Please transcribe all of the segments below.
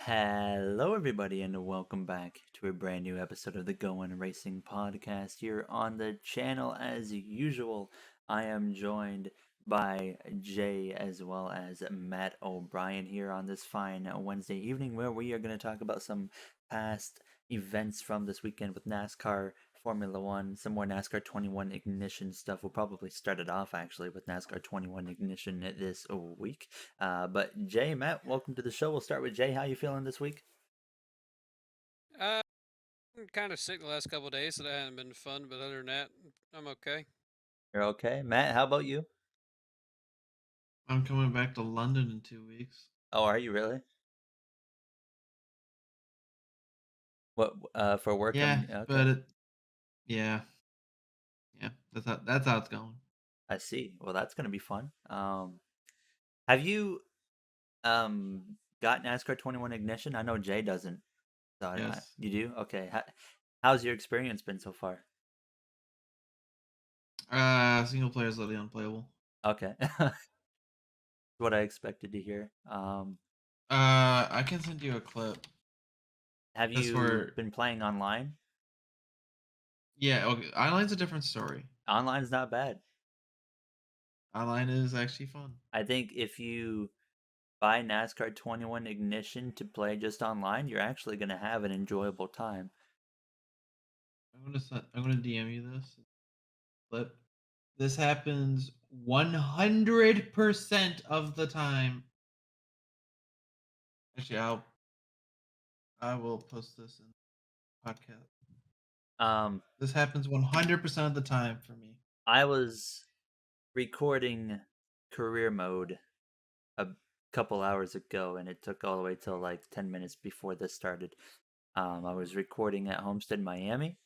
Hello, everybody, and welcome back to a brand new episode of the GOWEN Racing Podcast here on the channel. As usual, I am joined by Jay as well as Matt O'Brien here on this fine Wednesday evening, where we are going to talk about some past events from this weekend with NASCAR Formula One, some more NASCAR 21 Ignition stuff. We'll probably start it off actually with NASCAR 21 Ignition this week. But Jay, Matt, welcome to the show. We'll start with Jay. How you feeling this week? Uh, I'm kind of sick the last couple of days, so that hasn't been fun. But other than that, I'm okay. You're okay. Matt, how about you? I'm coming back to London in 2 weeks. Oh, are you really? What for work? Yeah, Okay. but yeah, yeah. That's how it's going. I see. Well, that's gonna be fun. Have you got NASCAR 21 Ignition? I know Jay doesn't. So Yes. you do? Okay. How's your experience been so far? Single player is literally unplayable. Okay. What I expected to hear. I can send you a clip. Have That's you for been playing online? yeah. Okay, online's a different story. Online's not bad. Online is actually fun. I think if you buy NASCAR 21 Ignition to play just online, you're actually going to have an enjoyable time. I'm gonna DM you this clip. This happens 100% of the time. Actually, I will post this in the podcast. Um, This happens 100% of the time for me. I was recording career mode a couple hours ago, and it took all the way till like 10 minutes before this started. I was recording at Homestead, Miami,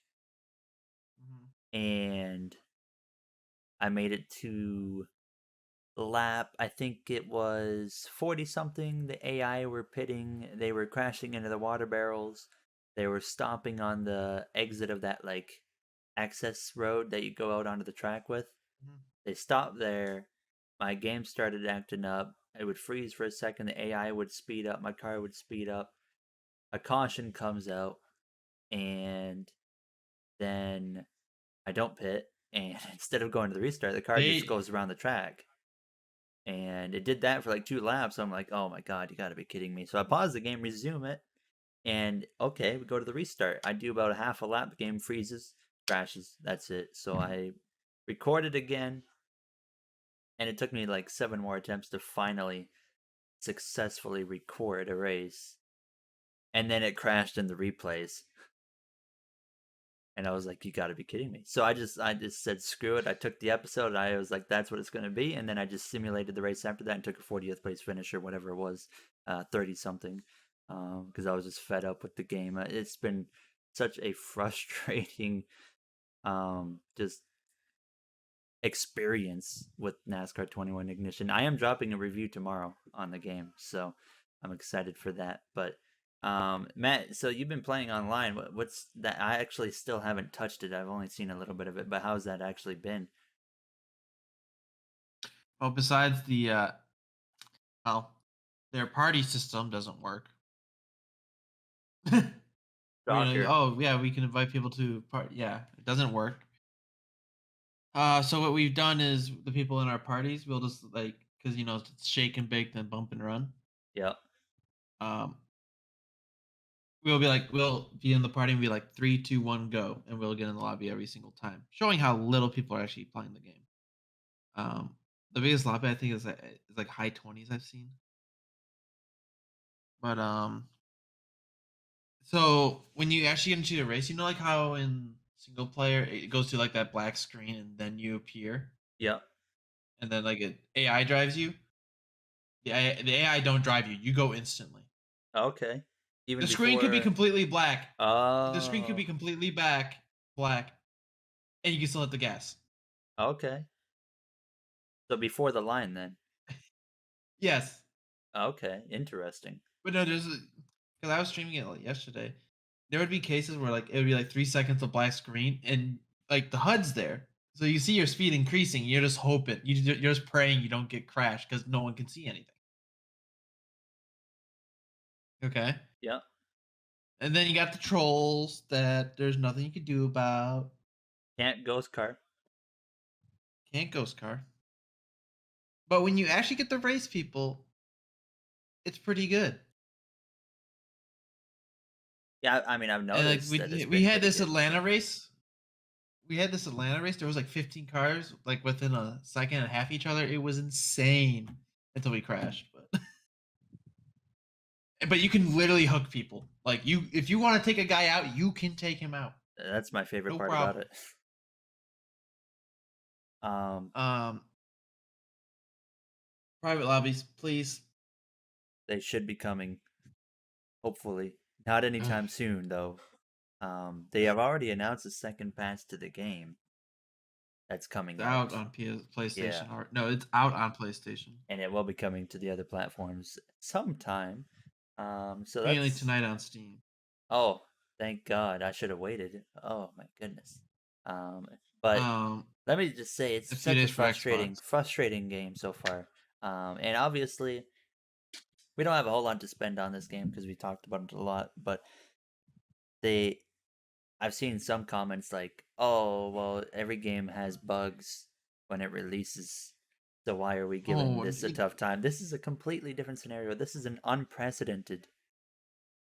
Mhm. and I made it to lap, I think it was 40 something. The AI were pitting, they were crashing into the water barrels, they were stomping on the exit of that like access road that you go out onto the track with. Mhm. They stopped there. My game started acting up. It would freeze for a second. The AI would speed up. My car would speed up. A caution comes out, and then I don't pit. And instead of going to the restart, the car just They goes around the track. And it did that for like 2 laps. I'm like, oh my god, you gotta be kidding me. So I pause the game, resume it, and okay, we go to the restart. I do about a half a lap, the game freezes, crashes, that's it. So I recorded again, and it took me like 7 more attempts to finally successfully record a race. And then it crashed in the replays. And I was like, you gotta be kidding me. So I just said screw it. I took the episode, I was like, that's what it's gonna be, and then I just simulated the race after that and took a 40th place finish or whatever it was, 30 something. Because I was just fed up with the game. It's been such a frustrating just experience with NASCAR 21 Ignition. I am dropping a review tomorrow on the game, so I'm excited for that. But Matt, so you've been playing online. What's that? I actually still haven't touched it. I've only seen a little bit of it, but how's that actually been? well, besides well, their party system doesn't work. Soccer. Oh yeah, we can invite people to party. Yeah, it doesn't work. So what we've done is the people in our parties, we'll just like because it's shake and bake, then bump and run. Yep. Um, we'll be in the party and be like 3, 2, 1, go, and we'll get in the lobby every single time, showing how little people are actually playing the game. Um, the biggest lobby I think is like high 20s I've seen. But so when you actually get into a race, like how in single player it goes to like that black screen and then you appear, Yep. and then like it AI drives you. The AI don't drive you; you go instantly. Okay. Even The screen could be before. completely black. The screen could Oh. be completely black, and you can still hit the gas. Okay. So before the line, then. Yes, Okay. Interesting. but no, because I was streaming it like yesterday. There would be cases where like it would be like 3 seconds of black screen, and like the HUD's there, so you see your speed increasing. You're just hoping, you're just praying you don't get crashed because no one can see anything. Okay. Yeah. And then you got the trolls that there's nothing you can do about. Can't ghost car. Can't ghost car. But when you actually get the race people, it's pretty good. Yeah, I mean, I've And like noticed that it's we been had pretty this good. Atlanta race. We had this Atlanta race. There was like 15 cars like within a second and a half each other. It was insane until we crashed. But you can literally hook people. Like you, if you want to take a guy out, you can take him out. That's my favorite No part about problem. it. Um, Private lobbies, please. they should be coming, hopefully. Not anytime soon, though. They have already announced a second pass to the game that's coming It's out. out on PlayStation. Yeah. Or no, it's out on PlayStation. And it will be coming to the other platforms sometime. So Mainly that's tonight on Steam. oh, thank God! I should have waited. Oh my goodness. But let me just say, it's A few such a days for Xbox. frustrating game so far. And obviously, we don't have a whole lot to spend on this game because we talked about it a lot. But I've seen some comments like, "Oh, well, every game has bugs when it releases, so why are we giving Oh, this a tough time?" This is a completely different scenario. This is an unprecedented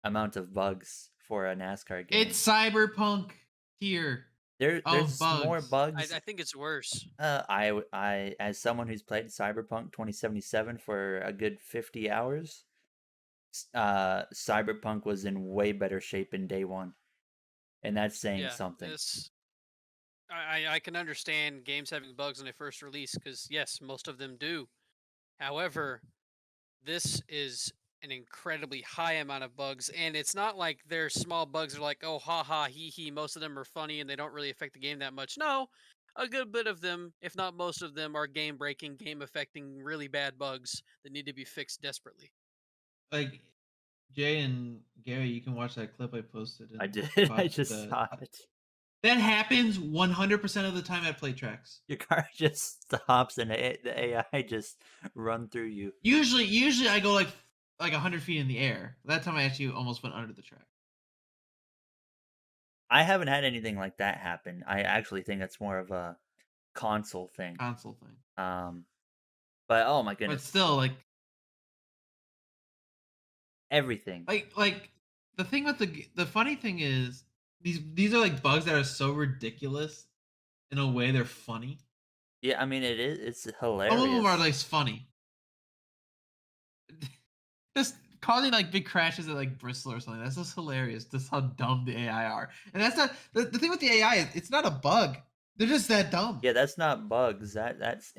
amount of bugs for a NASCAR game. it's Cyberpunk tier. There's more bugs. bugs. I think it's worse. I as someone who's played Cyberpunk 2077 for a good 50 hours, Cyberpunk was in way better shape in day one, and that's saying Yeah, something. this I can understand games having bugs when they first release because yes, most of them do. However, this is an incredibly high amount of bugs, and it's not like they're small bugs that are like, oh, ha ha, hee hee. Most of them are funny and they don't really affect the game that much. No, a good bit of them, if not most of them, are game breaking, game affecting, really bad bugs that need to be fixed desperately. Like Jay and Gary, you can watch that clip I posted. I And did. I about just saw it. that happens 100% of the time at play tracks. Your car just stops and the AI just run through you. Usually I go like 100 feet in the air. That time I actually almost went under the track. I haven't had anything like that happen. I actually think it's more of a console thing. Console thing. But oh my But goodness, still, everything. like the thing with the funny thing is these are like bugs that are so ridiculous. In a way, they're funny. Yeah, I mean it is. It's Some hilarious. of them are like funny. Just causing like big crashes at like Bristol or something. That's just hilarious. Just how dumb the AI are. And that's not the thing with the AI is it's not a bug. They're just that dumb. Yeah, that's not bugs. That's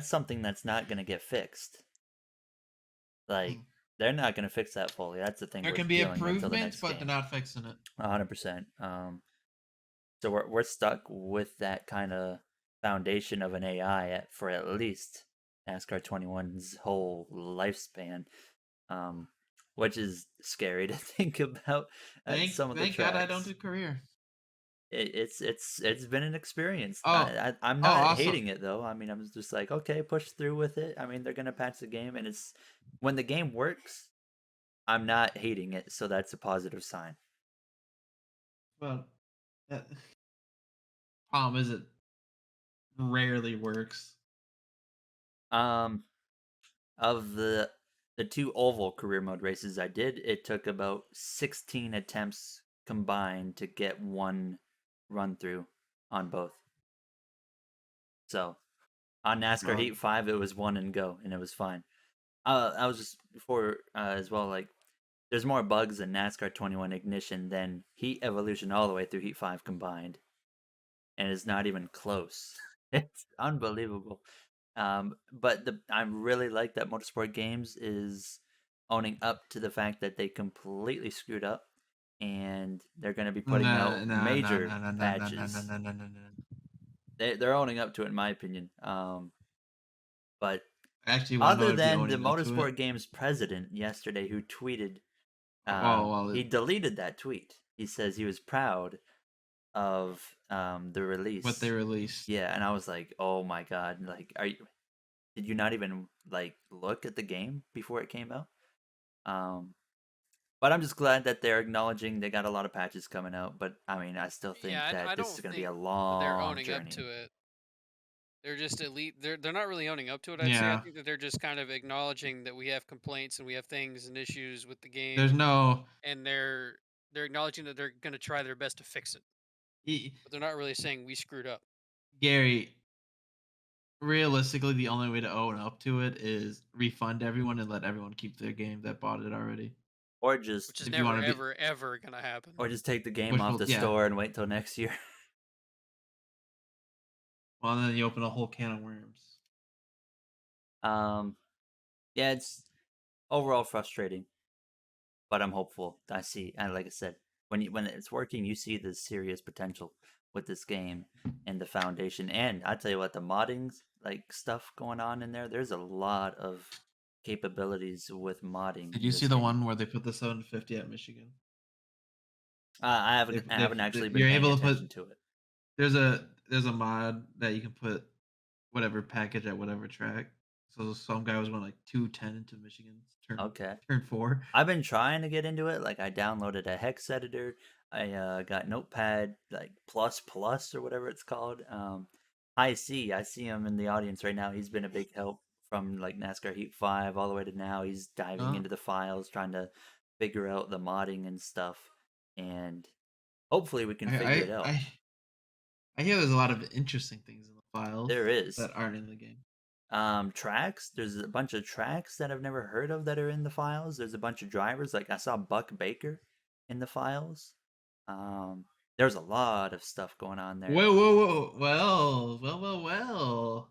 something that's not gonna get fixed. Like they're not gonna fix that fully. That's the thing. There We're can be dealing with till the improvements, next but game. they're not fixing it. 100%. So we're stuck with that kind of foundation of an AI for at least NASCAR 21's whole lifespan, which is scary to think about. At some of the Thank tracks. God I don't do career. It's been an experience. Oh, I'm not also, hating it though. I mean, I'm just like, okay, push through with it. I mean, they're gonna patch the game, and it's when the game works, I'm not hating it, so that's a positive sign. well, that problem is it rarely works. Of the two oval career mode races I did, it took about 16 attempts combined to get one run through on both. So on NASCAR Well, Heat 5, it was one and go, and it was fine. I was just before as well, like there's more bugs in NASCAR 21 Ignition than Heat Evolution all the way through Heat 5 combined, and it's not even close. It's unbelievable. But I really like that Motorsport Games is owning up to the fact that they completely screwed up, and they're going to be putting out major patches. They're owning up to it, in my opinion. But actually, other than the Motorsport Games president yesterday, who tweeted, he deleted that tweet. He says he was proud of the release. What they released. Yeah, and I was like, oh my god, like, did you not even like look at the game before it came out? But I'm just glad that they're acknowledging they got a lot of patches coming out. But I mean, I still Yeah, think that I this don't is going to be a think they're long owning up journey. to it. They're just elite. They're not really owning up to it. I'd say. I Yeah. think that they're just kind of acknowledging that we have complaints and we have things and issues with the There's game, no and they're acknowledging that they're going to try their best to fix it. y- But they're not really saying we screwed up, Gary. Realistically, the only way to own up to it is refund everyone and let everyone keep their game that bought it already. Or just which is If you never want to be, ever ever going to happen. or just take the game which off will, the yeah. store and wait till next year. Well, then you open a whole can of worms. um, yeah, it's overall frustrating, but I'm hopeful. I see, and like I said, when it's working, you see the serious potential with this game and the foundation. And I tell you what, the modding like stuff going on in there, there's a lot of capabilities with modding Did in you see this the game. one where they put the 750 at Michigan? I haven't actually been You're paying able to attention put. to it. There's a mod that you can put whatever package at whatever track. So some guy was going like 210 into Michigan's Okay. turn 4. I've been trying to get into it. Like I downloaded a hex editor. I got Notepad like plus plus or whatever it's called. I see him in the audience right now. He's been a big help from like NASCAR Heat 5 all the way to now. He's diving Oh, into the files, trying to figure out the modding and stuff. And hopefully we can I, figure I it out. I I hear there's a lot of interesting things in the files There is. that aren't in the game. Tracks. There's a bunch of tracks that I've never heard of that are in the files. There's a bunch of drivers. Like I saw Buck Baker in the files. Um, there's a lot of stuff going on there. Whoa, whoa, whoa! Well. Are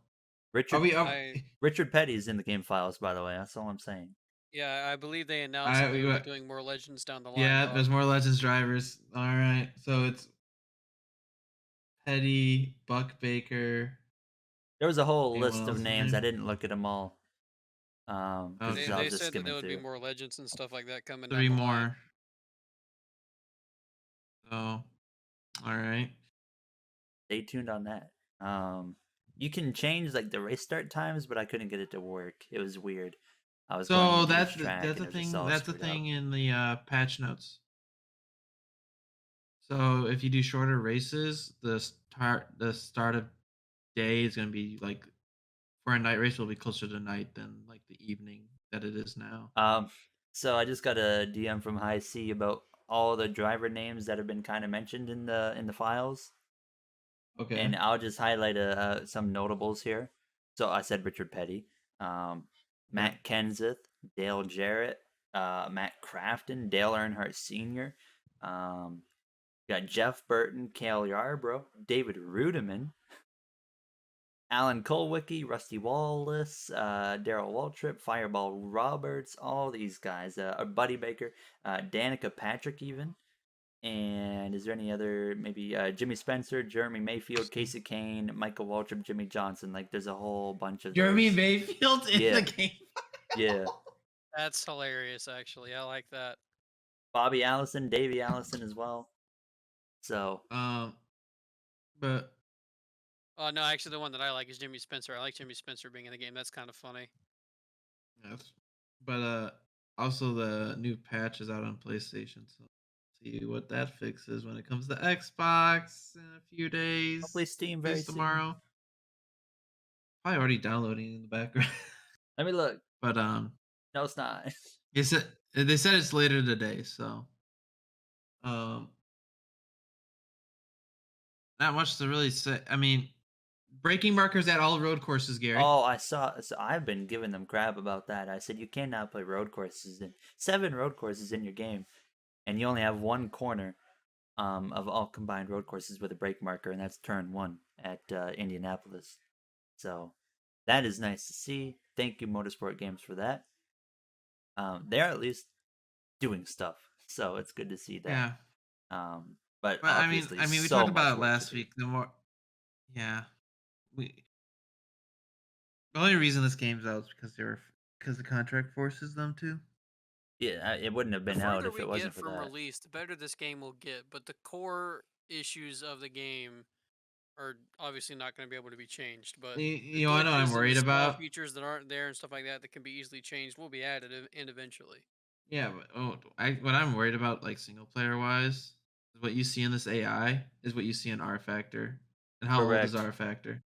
Richard we up? I Richard Petty is in the game files, by the way. That's all I'm saying. Yeah, I believe they announced I that they we would be were- doing more Legends down the line, yeah, dog. there's more Legends drivers. All right, so it's Petty, Buck Baker. There was a whole Anyone list of else's names. I name? didn't look at them all. Because They I Okay, was just said that there skimming would be through. more Legends and stuff like that coming down 3 the line. more. So, all right. Stay tuned on that. You can change like the race start times, but I couldn't get it to work. It was weird. I was going So into each track that's and the it was just thing. all That's the screwed up. thing in the patch notes. So if you do shorter races, the start of day is going to be like for a night race will be closer to night than like the evening that it is now. So I just got a DM from High C about all the driver names that have been kind of mentioned in the files, Okay. and I'll just highlight some notables here. So I said Richard Petty, Matt Kenseth, Dale Jarrett, Matt Crafton, Dale Earnhardt Sr. Got Jeff Burton, Cale Yarbrough, David Rudiman, Alan Colwicky, Rusty Wallace, Daryl Waltrip, Fireball Roberts, all these guys. Buddy Baker, Danica Patrick, even. And is there any other, maybe Jimmy Spencer, Jeremy Mayfield, Casey Kane, Michael Waltrip, Jimmy Johnson? Like, there's a whole bunch of Jeremy those. Mayfield in Yeah. the game. Yeah. That's hilarious, actually. I like that. Bobby Allison, Davey Allison as well. So, But Oh no, actually, the one that I like is Jimmy Spencer. I like Jimmy Spencer being in the game. That's kind of funny. yes. But also the new patch is out on PlayStation, so see what that fixes when it comes to Xbox in a few days. hopefully Steam Maybe very soon. tomorrow. Probably already downloading in the background. Let me look. But No, it's not. they said it's later today, so not much to really say. I mean, breaking markers at all road courses, Gary. Oh, I saw. So I've been giving them crap about that. I said you cannot play road courses in 7 road courses in your game, and you only have one corner of all combined road courses with a break marker, and that's turn 1 at Indianapolis. So that is nice to see. Thank you, Motorsport Games, for that. They're at least doing stuff, so it's good to see that. Yeah. But But obviously, I mean, we so talked much about it work to last do. week. Yeah, the only reason this game's out is because the contract forces them to. Yeah, it wouldn't have The been out further if we it get wasn't for from that. release, the better this game will get. But the core issues of the game are obviously not going to be able to be changed. But You know what I'm glitches and worried the small about? features that aren't there and stuff like that that can be easily changed will be added in eventually. Yeah, but what I'm worried about, like single player wise, is what you see in this AI is what you see in R Factor. And how old is Correct. R Factor?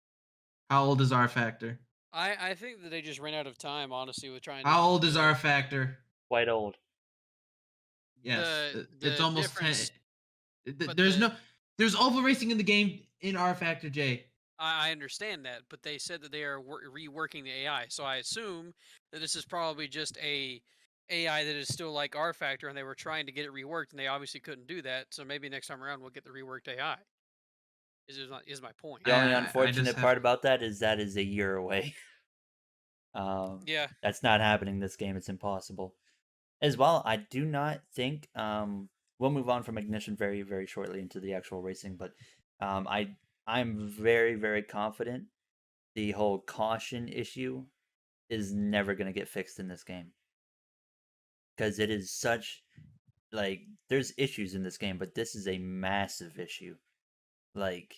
How old is R Factor? I think that they just ran out of time, honestly, with trying to, How old you is know, R Factor? Quite old. Yes, it's the almost 10. difference. But There's no, there's oval racing in the game in R Factor J. I understand that, but they said that they are reworking the AI, so I assume that this is probably just a AI that is still like R Factor, and they were trying to get it reworked, and they obviously couldn't do that. So maybe next time around we'll get the reworked AI. Is my point? The only I just unfortunate have, part about that is a year away. Yeah, That's not happening this game. It's impossible. As well, I do not think we'll move on from Ignition very, very shortly into the actual racing, but I'm very, very confident the whole caution issue is never going to get fixed in this game because it is such like there's issues in this game, but this is a massive issue. Like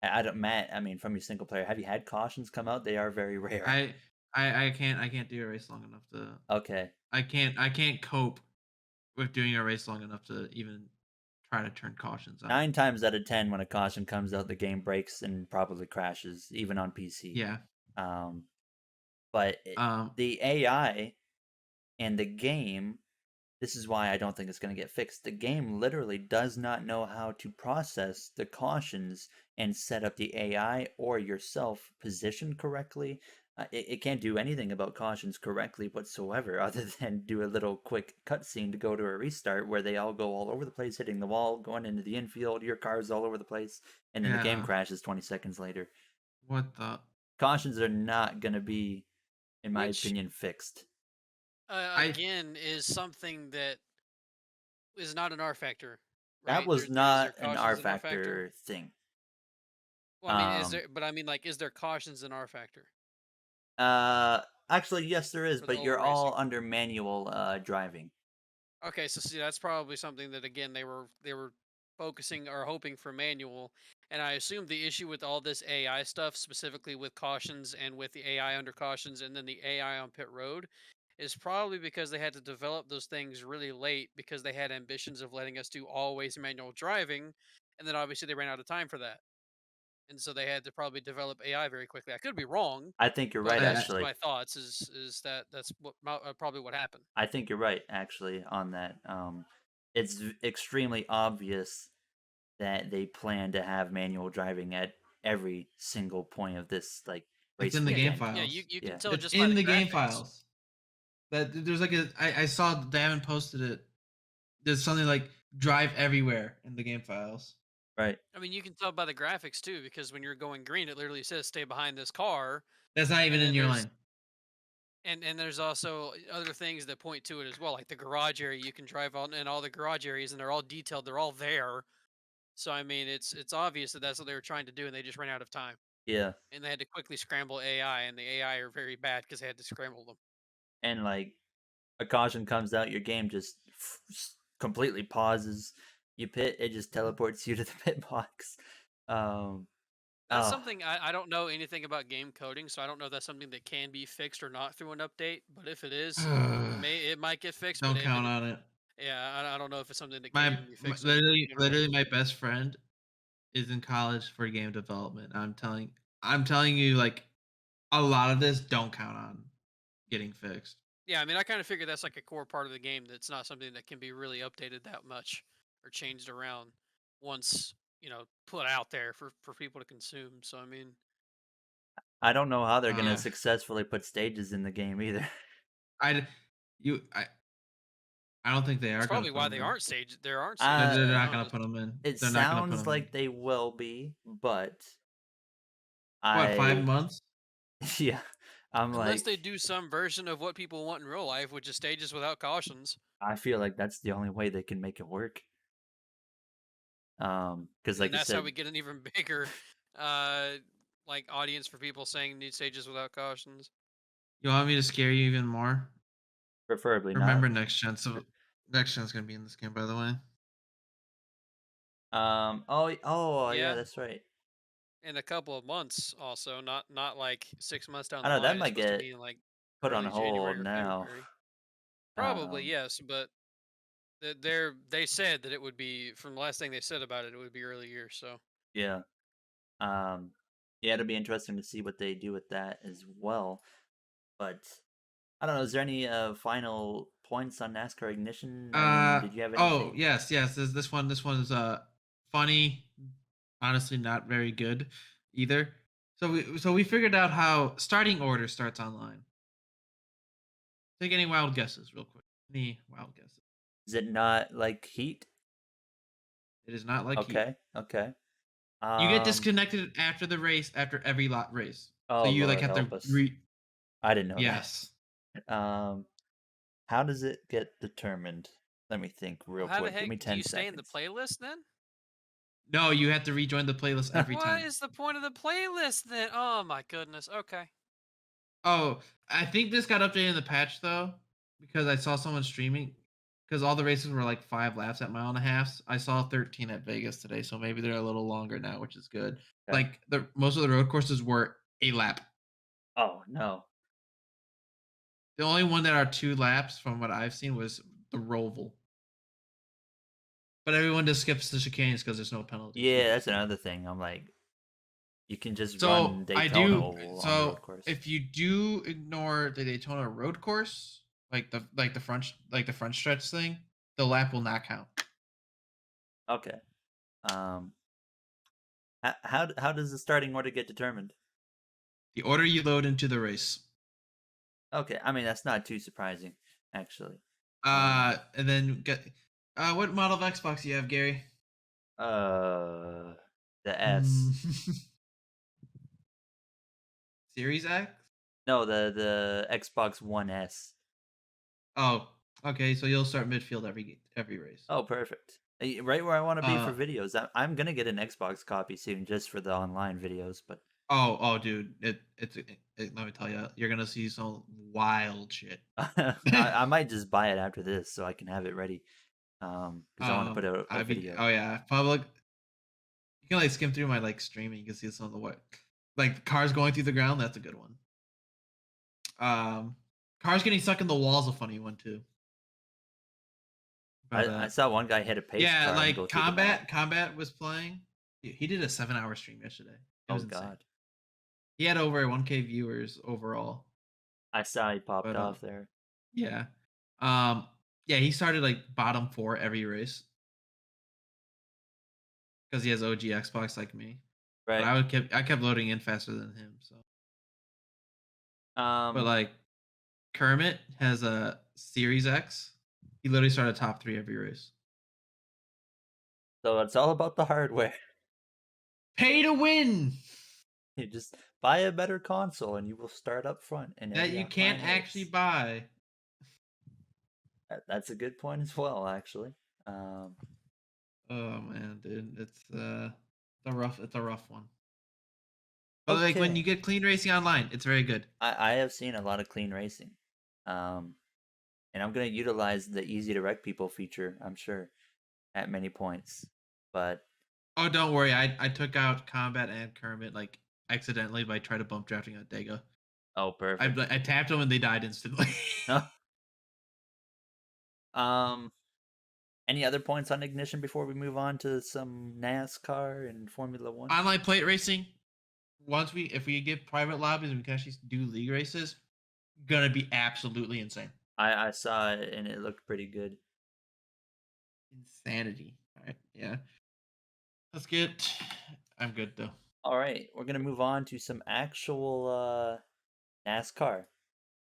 I don't, Matt. I mean, from your single player, have you had cautions come out? They are very rare. I I can't do a race long enough to, Okay, I can't cope with doing a race long enough to even try to turn cautions on. 9 times out of 10, when a caution comes out, the game breaks and probably crashes, even on PC. Yeah. Um, but Um the AI and the game, this is why I don't think it's going to get fixed. The game literally does not know how to process the cautions and set up the AI or yourself position correctly. It can't do anything about cautions correctly whatsoever, other than do a little quick cutscene to go to a restart where they all go all over the place, hitting the wall, going into the infield, your car's all over the place, and then the game yeah. crashes 20 seconds later. What the, Cautions are not going to be, in my which opinion, fixed. I again is something that is not an R Factor, That right? was Is there not an R cautions in R Factor? factor thing. Well, I mean, is Um, there? But I mean, like, is there cautions in R Factor uh, actually, yes, there is, for the but oval you're all racing? under manual driving. Okay, so see, that's probably something that again they were focusing or hoping for manual, and I assume the issue with all this AI stuff, specifically with cautions and with the AI under cautions, and then the AI on pit road, is probably because they had to develop those things really late because they had ambitions of letting us do always manual driving, and then obviously they ran out of time for that, and so they had to probably develop AI very quickly. I could be wrong, I think you're but right, that's just actually. my thoughts. Is that that's what probably what happened. I think you're right, actually, on that. It's extremely obvious that they plan to have manual driving at every single point of this like it's in race the game weekend. Yeah, you files. you can Yeah, tell It's just by in the the game graphics. files. That there's like a, I saw they haven't posted it. There's something like drive everywhere in the game files. right. I mean, you can tell by the graphics too, because when you're going green, it literally says "stay behind this car," That's not even and in then your line. there's also other things that point to it as well, like the garage area. You can drive on in all the garage areas, and they're all detailed. They're all there. So I mean, it's obvious that that's what they were trying to do, and they just ran out of time, Yeah, and they had to quickly scramble AI, and the AI are very bad because they had to scramble them. and like a caution comes out, your game just completely pauses. You pit, it just teleports you to the pit box. Um, That's oh, something I don't know anything about game coding, so I don't know if that's something that can be fixed or not through an update. But if it is, it might get fixed. But Don't if count it, on it. yeah, I don't know if it's something that can even be fixed in real Literally life. my best friend is in college for game development. I'm telling you, like, a lot of this don't count on getting fixed. Yeah, I mean, I kind of figure that's like a core part of the game. That's not something that can be really updated that much or changed around once put out there for people to consume. So I mean, I don't know how they're gonna Uh, successfully put stages in the game either. I you I don't think they that's are gonna probably put why them they in. aren't stage. There aren't stages, Uh, to They're be not gonna honest. put them in. it They're not gonna put sounds them in. like they will be, but What, 5 I months? yeah, I'm Unless like they do some version of what people want in real life, which is stages without cautions. I feel like that's the only way they can make it work. Because And then like you that's how we said, get an even bigger uh like audience for people saying need stages without cautions. You want me to scare you even more? preferably not. Remember next gen. So next gen's gonna be in this game, by the way. Oh yeah, Yeah, that's right. in a couple of months also, not like 6 months down I the know that line. It's might supposed to get be in like put on early January hold or now. February. Probably Um, yes, but they said that it would be from the last thing they said about it. It would be early years. So yeah. Um, yeah, it'll be interesting to see what they do with that as well. But I don't know. Is there any final points on NASCAR Ignition? I mean, did you have Oh anything? yes. This one's funny. Honestly, not very good either. So we figured out how starting order starts online. Take any wild guesses, real quick. Any wild guesses? Is it not like Heat? It is not like Heat. Okay, okay. You get Um, disconnected after the race, after every lot race. So oh you like Lord, have to help us. I didn't know that. Yes. Um, how does it get determined? Let me think well, real how the quick. Give heck me do 10 you stay in the seconds. playlist then? No, you have to rejoin the playlist every What time. is the point of the playlist then? Oh my goodness. Okay. Oh, I think this got updated in the patch though, because I saw someone streaming. Because all the races were like 5 laps at mile and a half. I saw 13 at Vegas today, so maybe they're a little longer now, which is good. Okay. Like the most of the road courses were a lap. Oh no. The only one that are 2 laps from what I've seen was the Roval. But everyone just skips the chicanes because there's no penalties. Yeah, that's another thing. I'm like, you can just So run I Daytona do. Oval on the road So course. if you do ignore the Daytona road course, like the front stretch thing, the lap will not count. Okay. Um, how does the starting order get determined? The order you load into the race. Okay, I mean that's not too surprising, actually. And then get. What model of Xbox do you have, Gary? Uh, the Hmm. S. Series X. No, the Xbox One S. Oh, okay. So you'll start midfield every race. Oh, perfect. Right where I want to be for Uh, videos. I'm gonna get an Xbox copy soon, just for the online videos. But dude, let me tell you, you're gonna see some wild shit. I might just buy it after this so I can have it ready. Because I want to put out a video. Oh yeah, public. You can like skim through my like streaming. You can see some of the what, like cars going through the ground. That's a good one. Um, Cars getting stuck in the walls, a funny one too. But I saw one guy hit a pace yeah, car and go like through the wall. combat was playing. He did a 7-hour stream yesterday. It Oh was insane. God, He had over 1K viewers overall. I saw he popped But off there. yeah, um, yeah, he started like bottom 4 every race because he has OG Xbox like me. But Right. I kept loading in faster than him. So, but Um. like Kermit has a Series X. He literally started top 3 every race. So it's all about the hardware. Pay to win. You just buy a better console and you will start up front in That every you can't online actually race. buy. That's a good point as well, actually. Um. Oh man, dude, it's a rough one. But like when you Okay. get clean racing online, it's very good. I have seen a lot of clean racing. Um. And I'm gonna utilize the easy to wreck people feature. I'm sure at many points, but Oh, don't worry, I took out Combat and Kermit like accidentally by trying to bump drafting on Dega. oh, I perfect. I tapped them and they died instantly. um. Any other points on Ignition before we move on to some NASCAR and Formula One? Online plate racing. If we get private lobbies and we can actually do league races, gonna be absolutely insane. I saw it and it looked pretty good. Insanity. All right, yeah. Let's get. I'm good though. All right, we're gonna move on to some actual NASCAR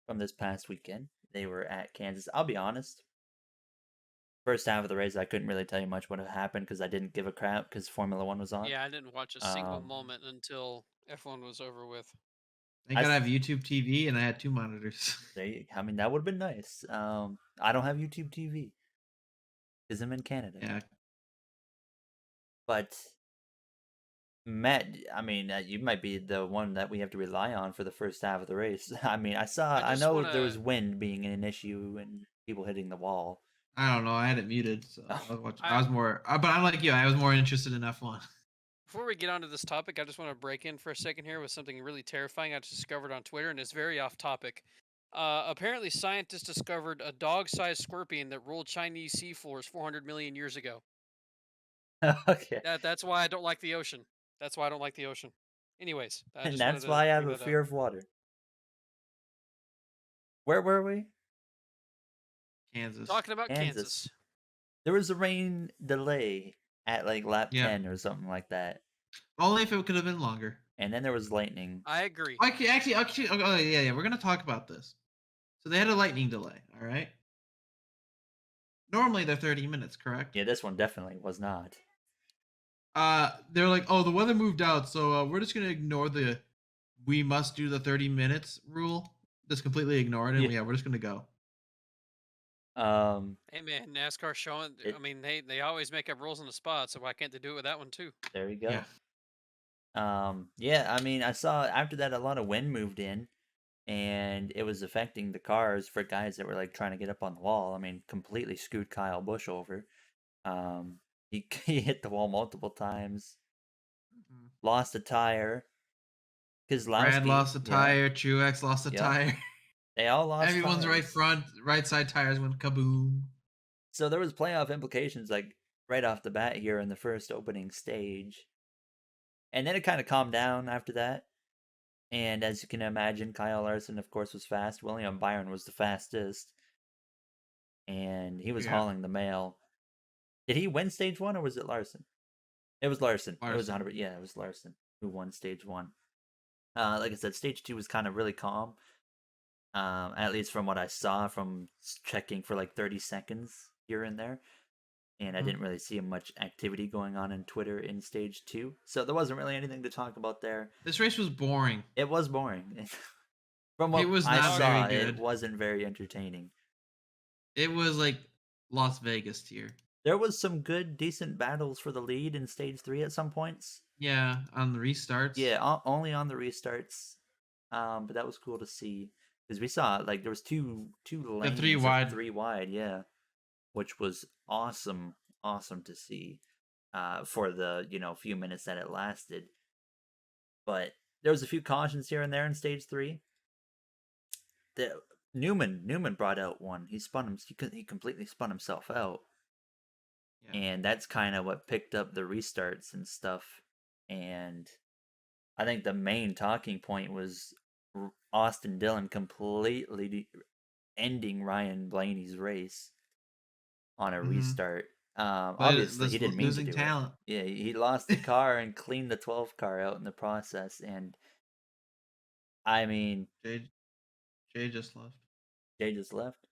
from this past weekend. They were at Kansas. I'll be honest. First half of the race, I couldn't really tell you much what had happened because I didn't give a crap because Formula One was on. Yeah, I didn't watch a single Um, moment until F1 was over with. Thank God I have YouTube TV and I had 2 monitors. I mean, that would have been nice. I don't have YouTube TV because I'm in Canada. Yeah. But Matt, I mean, you might be the one that we have to rely on for the first half of the race. I mean, I just know wanna there was wind being an issue and people hitting the wall. I don't know. I had it muted, so Oh, I was watching. I- I was more, but I'm like you. I was more interested in F1. Before we get onto this topic, I just want to break in for a second here with something really terrifying I just discovered on Twitter, and it's very off topic. Apparently, scientists discovered a dog-sized scorpion that ruled Chinese sea floors 400 million years ago. Okay. That's why I don't like the ocean. That's why I don't like the ocean. Anyways, I And just wanted that's to why I have bring a that up. fear of water. Where were we? Kansas. Talking about Kansas. Kansas. There was a rain delay at like lap Yeah. 10 or something like that. Only if it could have been longer. And then there was lightning. I agree. Actually, oh, yeah, we're gonna talk about this. So they had a lightning delay. All right. Normally they're 30 minutes, correct? Yeah, this one definitely was not. They're like, oh, the weather moved out, so we're just gonna ignore the we must do the 30 minutes rule. Just completely ignore it, and Yeah. we're just gonna go. Hey man, NASCAR showing. It- I mean, they always make up rules on the spot, so why can't they do it with that one too? There you go. Yeah. Yeah, I mean, I saw after that a lot of wind moved in, and it was affecting the cars for guys that were like trying to get up on the wall. I mean, completely screwed Kyle Busch over. He he hit the wall multiple times, Mhm. lost a tire. Brad lost a yeah, tire. Truex lost a Yep. tire. they all lost. Everyone's right tires. front, right side tires went kaboom. So there was playoff implications like right off the bat here in the first opening stage. And then it kind of calmed down after that. And as you can imagine, Kyle Larson, of course, was fast. William Byron was the fastest. And he was Yeah. hauling the mail. Did he win stage 1 or was it Larson? It was Larson. It was 100. Yeah, it was Larson who won stage 1. Like I said, stage 2 was kind of really calm. At least from what I saw from checking for like 30 seconds here and there. And I didn't really see much activity going on in Twitter in stage 2. So there wasn't really anything to talk about there. This race was boring. It was boring. From what It was I not saw, very it good. wasn't very entertaining. It was like Las Vegas tier. There was some good, decent battles for the lead in stage 3 at some points. Yeah, on the restarts. Yeah, only on the restarts. But that was cool to see because we saw like there was two lanes, three wide. 3 wide, yeah, which was awesome to see. For the few minutes that it lasted. But there was a few cautions here and there in stage 3. Newman brought out one. He completely spun himself out. Yeah. And that's kind of what picked up the restarts and stuff. And I think the main talking point was Austin Dillon completely ending Ryan Blaney's race on a restart. Obviously, he didn't mean to do talent. it. Yeah, he lost the car and cleaned the 12 car out in the process. And I mean, Jay just left. Jay just left.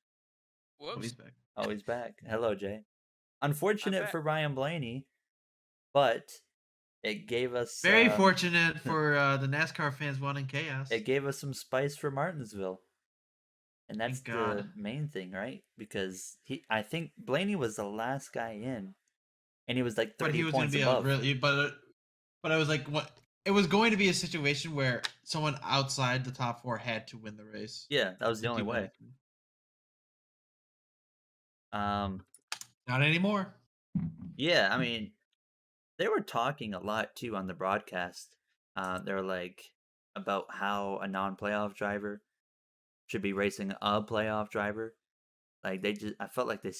Whoops. Oh, he's back. Oh, he's back. Hello, Jay. Unfortunate back. for Ryan Blaney, but it gave us Very fortunate for the NASCAR fans wanting chaos. It gave us some spice for Martinsville. And that's Thank God. the main thing, right? Because I think Blaney was the last guy in, and he was like 30 but he was points going to be above. really, but I was like, what? It was going to be a situation where someone outside the top 4 had to win the race. Yeah, that was the only way. Not anymore. Yeah, I mean, they were talking a lot too on the broadcast. They were like about how a non-playoff driver should be racing a playoff driver. Like I felt like they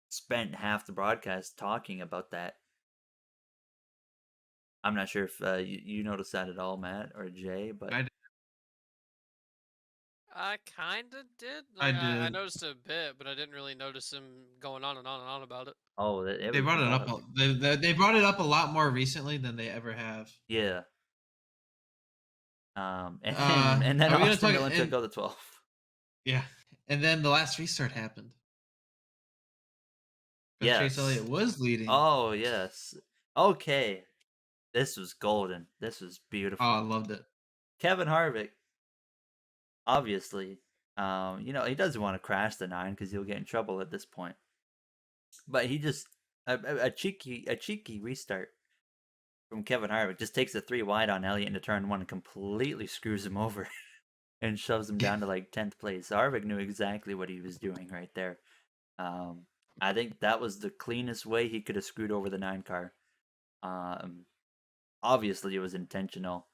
spent half the broadcast talking about that. I'm not sure if you noticed that at all, Matt or Jay, but I kind of did. I Like, I did. noticed a bit, but I didn't really notice him going on and on and on about it. Oh, they brought it up. They brought it up a lot more recently than they ever have. Yeah. And then Austin Dillon took out the 12. Yeah, and then the last restart happened. Yes. Chase Elliott was leading. Oh yes. Okay. This was golden. This was beautiful. Oh, I loved it. Kevin Harvick, obviously, he doesn't want to crash the 9 because he'll get in trouble at this point. But he just a cheeky restart from Kevin Harvick just takes a 3 wide on Elliott into turn 1 and completely screws him over and shoves him down to like 10th place. Harvick knew exactly what he was doing right there. I think that was the cleanest way he could have screwed over the 9 car. Obviously, it was intentional,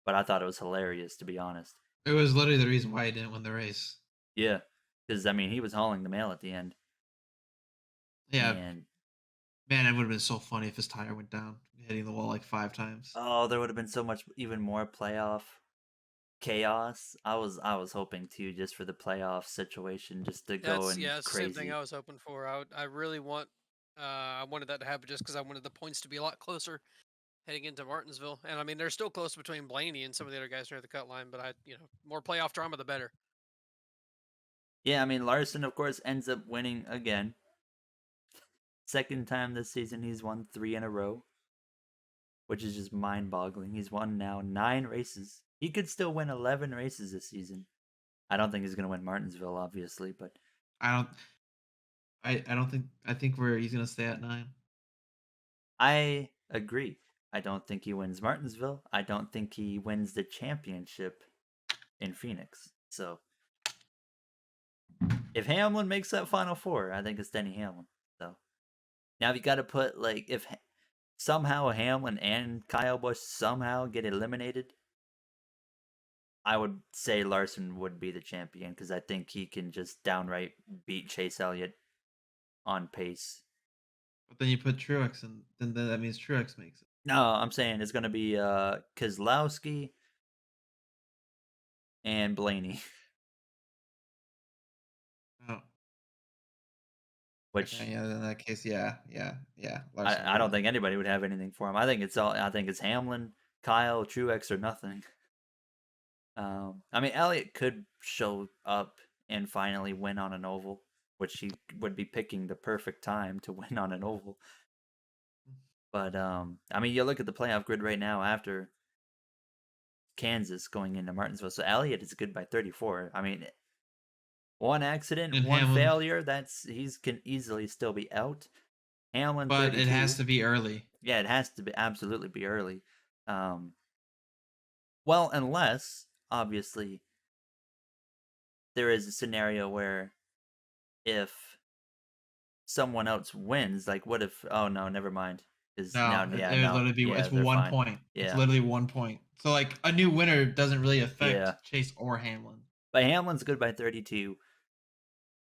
but I thought it was hilarious, to be honest. It was literally the reason why he didn't win the race. Yeah, because I mean, he was hauling the mail at the end, Yeah, and man, it would have been so funny if his tire went down, hitting the wall like 5 times. oh, there would have been so much even more playoff chaos. I was hoping to just for the playoff situation, just to go and That's the same thing crazy. I was hoping for. I really I wanted that to happen just because I wanted the points to be a lot closer heading into Martinsville. And I mean, they're still close between Blaney and some of the other guys near the cut line, but more playoff drama, the better. Yeah, I mean Larson, of course, ends up winning again. Second time this season, he's won 3 in a row, which is just mind-boggling. He's won now 9 races. He could still win 11 races this season. I don't think he's gonna win Martinsville, obviously, but I don't. I don't think. I think he's gonna stay at 9. I agree. I don't think he wins Martinsville. I don't think he wins the championship in Phoenix. So if Hamlin makes that Final Four, I think it's Denny Hamlin. So now you got to put like if somehow Hamlin and Kyle Busch somehow get eliminated, I would say Larson would be the champion because I think he can just downright beat Chase Elliott on pace. But then you put Truex, and then that means Truex makes it. No, I'm saying it's gonna be Keselowski and Blaney. Oh, Which okay, yeah. In that case, yeah. Larson I don't wins. think anybody would have anything for him. I think it's Hamlin, Kyle, Truex, or nothing. I mean, Elliott could show up and finally win on an oval, which he would be picking the perfect time to win on an oval. But I mean, you look at the playoff grid right now after Kansas going into Martinsville. So Elliott is good by 34. I mean, one accident, And one Hamlin, failure, he's can easily still be out. Hamlin but 32. it has to be early. Yeah, it has to be absolutely be early. Well, unless obviously there is a scenario where if someone else wins, like what if? Oh no, never mind. Is now No, it yeah would no literally be. yeah It's they're 1 fine. point. It's Yeah literally 1 point. So like a new winner doesn't really affect yeah, Chase or Hamlin. but Hamlin's good by 32.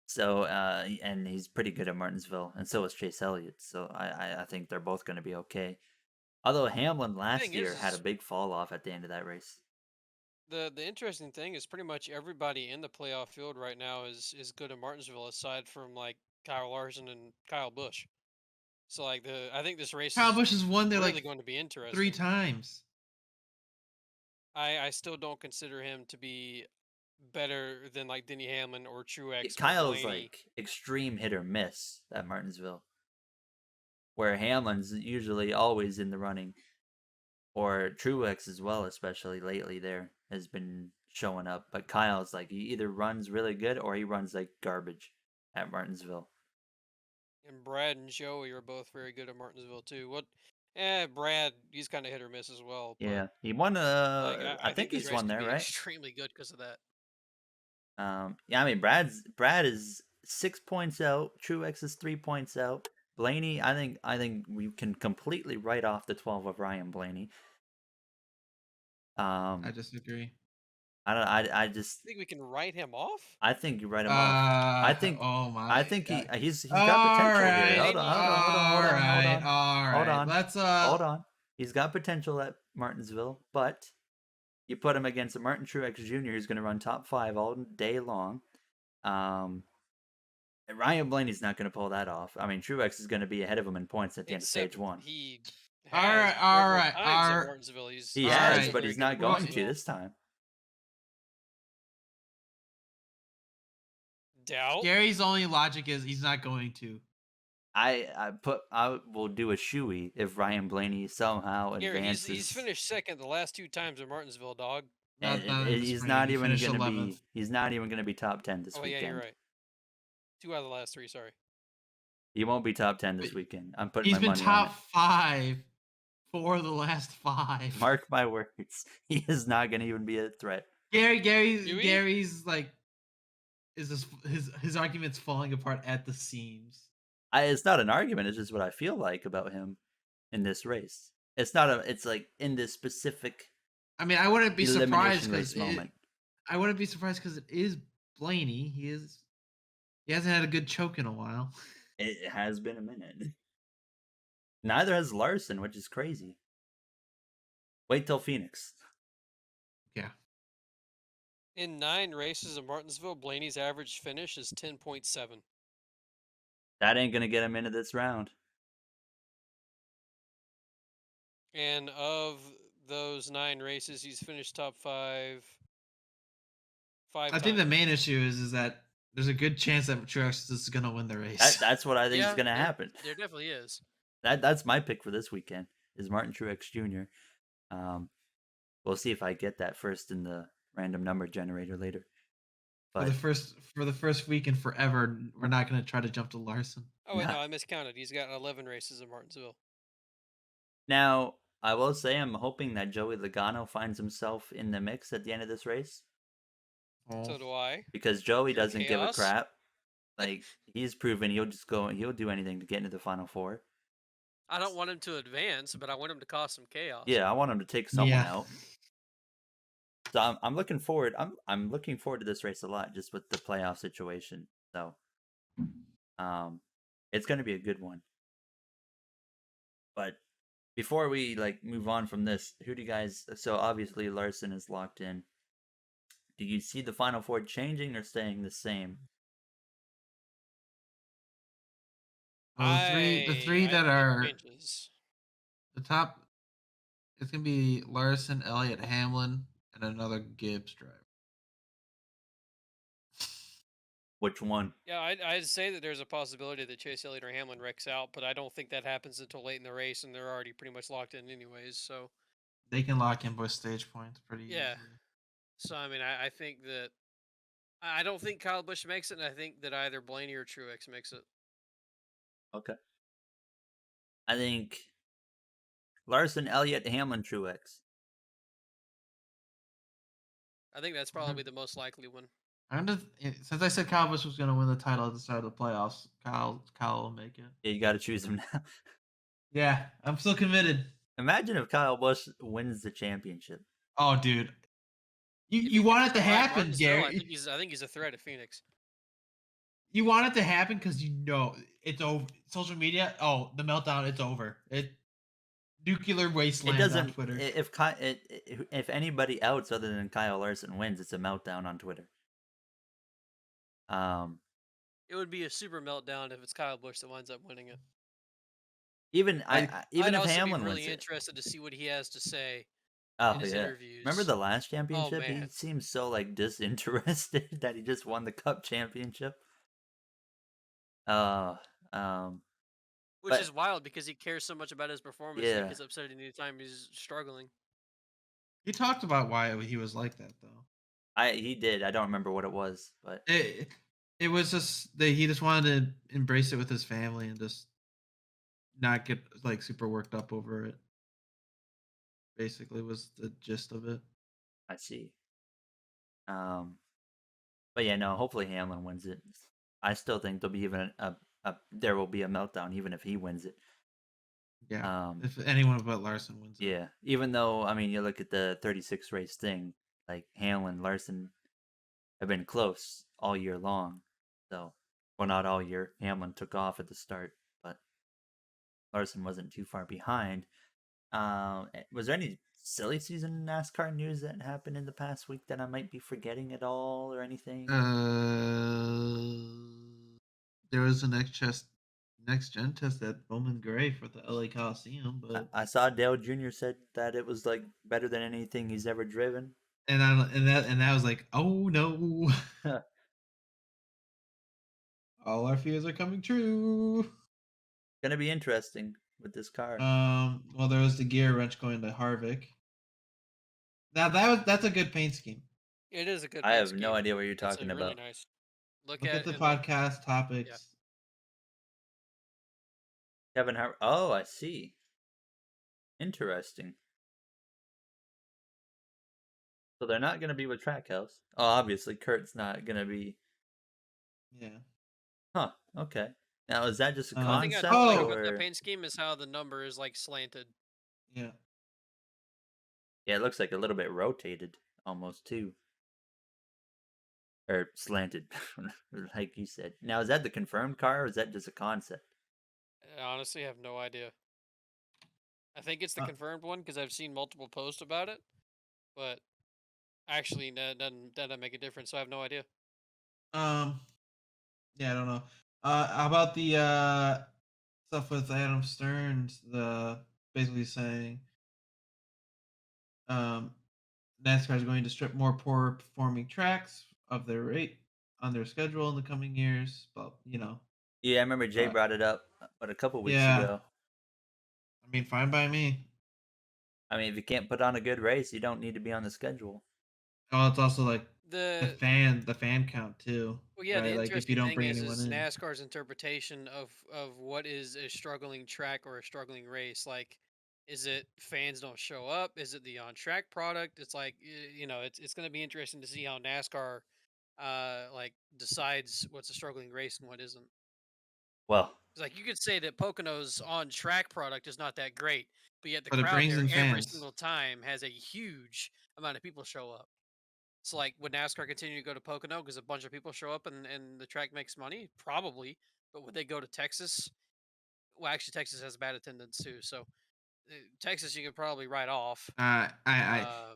So and he's pretty good at Martinsville, and so is Chase Elliott. So I think they're both going to be okay. Although Hamlin The thing last year had a is big fall off at the end of that race. the interesting thing is pretty much everybody in the playoff field right now is good at Martinsville, aside from like Kyle Larson and Kyle Busch. So like I think this race Kyle is Busch has won there really like going to be 3 interesting. times. I still don't consider him to be better than like Denny Hamlin or Truex or Kyle's Blaney. like extreme hit or miss at Martinsville, where Hamlin's usually always in the running, or Truex as well, especially lately there has been showing up. But Kyle's like he either runs really good or he runs like garbage at Martinsville. And Brad and Joey are both very good at Martinsville too. Brad, he's kind of hit or miss as well, but Yeah, he won. like I I think think this he's race won could there, be right? extremely good because of that. Yeah, I mean Brad is 6 points out. Truex is 3 points out. Blaney, I think we can completely write off the 12 of Ryan Blaney. I disagree. I just Think we can write him off? I think you write him off. I think Oh my. I think he's All got potential here. right. Hold on, hold on, hold on, All hold on, hold right. on, All hold right. on, Let's hold on. He's got potential at Martinsville, but you put him against a Martin Truex Jr. who's going to run top 5 all day long. And Ryan Blaney's not going to pull that off. I mean, Truex is going to be ahead of him in points at the end of Except stage 1. he All has right, all several right, times all at right. Martinsville. He All has, right. but very he's good at not going to Martinsville. this time. Doubt. Gary's only logic is he's not going to. I will do a shoey if Ryan Blaney somehow Gary, advances. he's finished second the last 2 times at Martinsville, dog. And Not in the he's spring. not He even finished going to 11th. be. He's not even going to be top 10 this Oh weekend. yeah, you're right. 2 out of the last 3. Sorry. He won't be top 10 this But weekend. I'm putting He's my been money on top it. 5 for the last 5. Mark my words. He is not going to even be a threat. Gary's like, is this his argument's falling apart at the seams. It's not an argument. It's just what I feel like about him in this race. It's not a. It's like in this specific I mean, I wouldn't be surprised elimination race because moment. I wouldn't be surprised because it is Blaney. He hasn't had a good choke in a while. It has been a minute. Neither has Larson, which is crazy. Wait till Phoenix. Yeah. In 9 races in Martinsville, Blaney's average finish is 10.7. That ain't gonna get him into this round. And of those 9 races, he's finished top 5 5 I think the times. main issue is that there's a good chance that Truex is going to win the race. That's what I think is gonna happen. There definitely is. That's my pick for this weekend is Martin Truex Jr. We'll see if I get that first in the random number generator later. But for the first week in forever, we're not going to try to jump to Larson. Oh wait, no, I miscounted. He's got 11 races in Martinsville. Now, I will say I'm hoping that Joey Logano finds himself in the mix at the end of this race. So do I. Because Joey Pure doesn't give a chaos. crap. Like, he's proven he'll do anything to get into the Final Four. I don't want him to advance, but I want him to cause some chaos. Yeah, I want him to take someone out. So I'm looking forward. I'm looking forward to this race a lot, just with the playoff situation. So, it's going to be a good one. But before we move on from this, who do you guys? So obviously Larson is locked in. Do you see the Final Four changing or staying the same? The three that are changes. The top, it's gonna be Larson, Elliott, Hamlin, and another Gibbs driver. Which one? Yeah, I'd say that there's a possibility that Chase Elliott or Hamlin wrecks out, but I don't think that happens until late in the race, and they're already pretty much locked in anyways. So they can lock in both stage points pretty easily. So I mean, I think that I don't think Kyle Busch makes it, and I think that either Blaney or Truex makes it. Okay. I think Larson, Elliott, Hamlin, Truex. I think that's probably the most likely one. Since I said Kyle Busch was going to win the title at the start of the playoffs, Kyle will make it. Yeah, you got to choose him now. Yeah, I'm still committed. Imagine if Kyle Busch wins the championship. Oh, dude, you want it to happen, Gary. I think he's a threat at Phoenix. You want it to happen because it's over. Social media, the meltdown, it's over. Nuclear wasteland on Twitter. If anybody else other than Kyle Larson wins, it's a meltdown on Twitter. It would be a super meltdown if it's Kyle Busch that winds up winning it. Even I'd if Hamlin be really wins interested to see what he has to say in his interviews. Remember the last championship? Oh, he seems so disinterested that he just won the Cup championship. Which is wild because he cares so much about his performance. Yeah. He gets upset anytime he's struggling. He talked about why he was like that, though. He did. I don't remember what it was, but it was just that he just wanted to embrace it with his family and just not get super worked up over it. Basically, was the gist of it. I see. But yeah, no. Hopefully Hamlin wins it. I still think there'll be even there will be a meltdown even if he wins it. Yeah. If anyone but Larson wins it. Yeah. Even though you look at the 36 race thing, Hamlin, Larson have been close all year long. So, well, not all year. Hamlin took off at the start, but Larson wasn't too far behind. Was there any silly season NASCAR news that happened in the past week that I might be forgetting at all or anything? There was a next gen test at Bowman Gray for the LA Coliseum, but I saw Dale Jr. said that it was better than anything he's ever driven. And that was oh no. All our fears are coming true. Gonna be interesting with this car. Well, there was the gear wrench going to Harvick. Now that's a good paint scheme. It is a good. I have no idea what you're talking about. Really nice. Look at the podcast topics. Yeah. Kevin Harvick. Oh, I see. Interesting. So they're not going to be with Trackhouse. Oh, obviously Kurt's not going to be. Yeah. Huh. Okay. Now is that just a concept? I think I like about the paint scheme is how the number is slanted. Yeah. Yeah, it looks like a little bit rotated almost too. or slanted, like you said. Now, is that the confirmed car, or is that just a concept? I honestly have no idea. I think it's the Uh, confirmed one because I've seen multiple posts about it, but actually that doesn't make a difference. So I have no idea. um, yeah, I don't know. How about the stuff with Adam Stearns? The basically saying um, NASCAR is going to strip more poor performing tracks of their rate on their schedule in the coming years. But Yeah, I remember Jay uh, brought it up, but a couple weeks yeah, ago. I mean, fine by me. I mean, if you can't put on a good race, you don't need to be on the schedule. Oh, it's also like The the fan count too, Well, yeah, the right? Like if you interesting don't thing bring is anyone is in. NASCAR's interpretation of what is a struggling track or a struggling race. Like, is it fans don't show up? Is it the on track product? It's like it's going to be interesting to see how NASCAR like decides what's a struggling race and what isn't. Well, 'Cause, like you could say that Pocono's on track product is not that great, but yet the But it crowd brings there in every fans. single time has a huge amount of people show up. So, like, would NASCAR continue to go to Pocono because a bunch of people show up and the track makes money? Probably. But would they go to Texas? Well, actually, Texas has bad attendance too. So, Texas, you could probably write off. I Uh,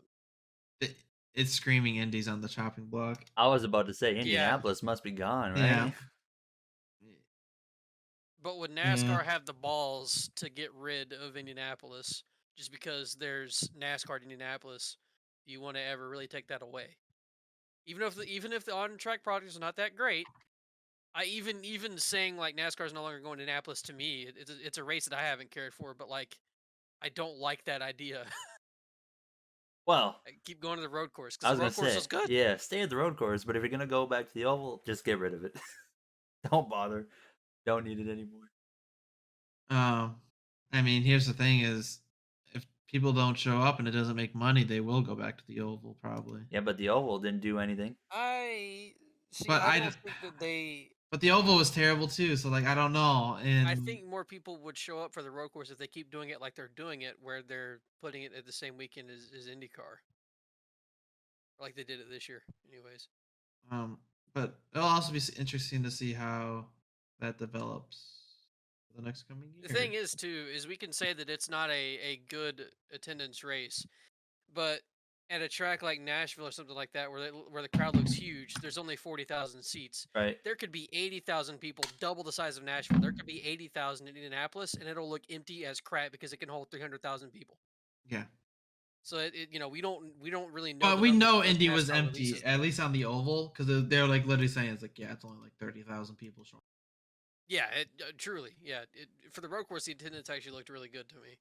it, it's screaming indies on the chopping block. I was about to say yeah. Indianapolis must be gone, Yeah, right? But would yeah. NASCAR have the balls to get rid of Indianapolis just because there's NASCAR at Indianapolis? Do you want to ever really take that away? Even if the on track product is not that great, I even saying like NASCAR is no longer going to Indianapolis to me, it's a race that I haven't cared for, but like I don't like that idea. Well, I keep going to the road course because I the was gonna road course was say, good. yeah, stay at the road course, but if you're gonna go back to the oval, just get rid of it. Don't bother. Don't need it anymore. Um, I mean, here's the thing: is if people don't show up and it doesn't make money, they will go back to the oval probably. Yeah, but the oval didn't do anything. I see. But I don't think that they. but the oval was terrible too. So like I don't know. I And think more people would show up for the road course if they keep doing it like they're doing it, where they're putting it at the same weekend as IndyCar, like they did it this year. Anyways, um, but it'll also be interesting to see how that develops for the next coming the years. thing is too is we can say that it's not a good attendance race. But at a track like Nashville or something like that, where the crowd looks huge, there's only 40,000 seats. Right. There could be 80,000 people, double the size of Nashville. There could be 80,000 in Indianapolis, and it'll look empty as crap because it can hold 300,000 people. Yeah. So we don't really know But the we numbers know unless Indy was NASCAR empty, releases at them. least on the oval, because they're like literally saying it's like, yeah, it's only like 30,000 people showing. Yeah, truly, yeah. For the road course, the attendance actually looked really good to me.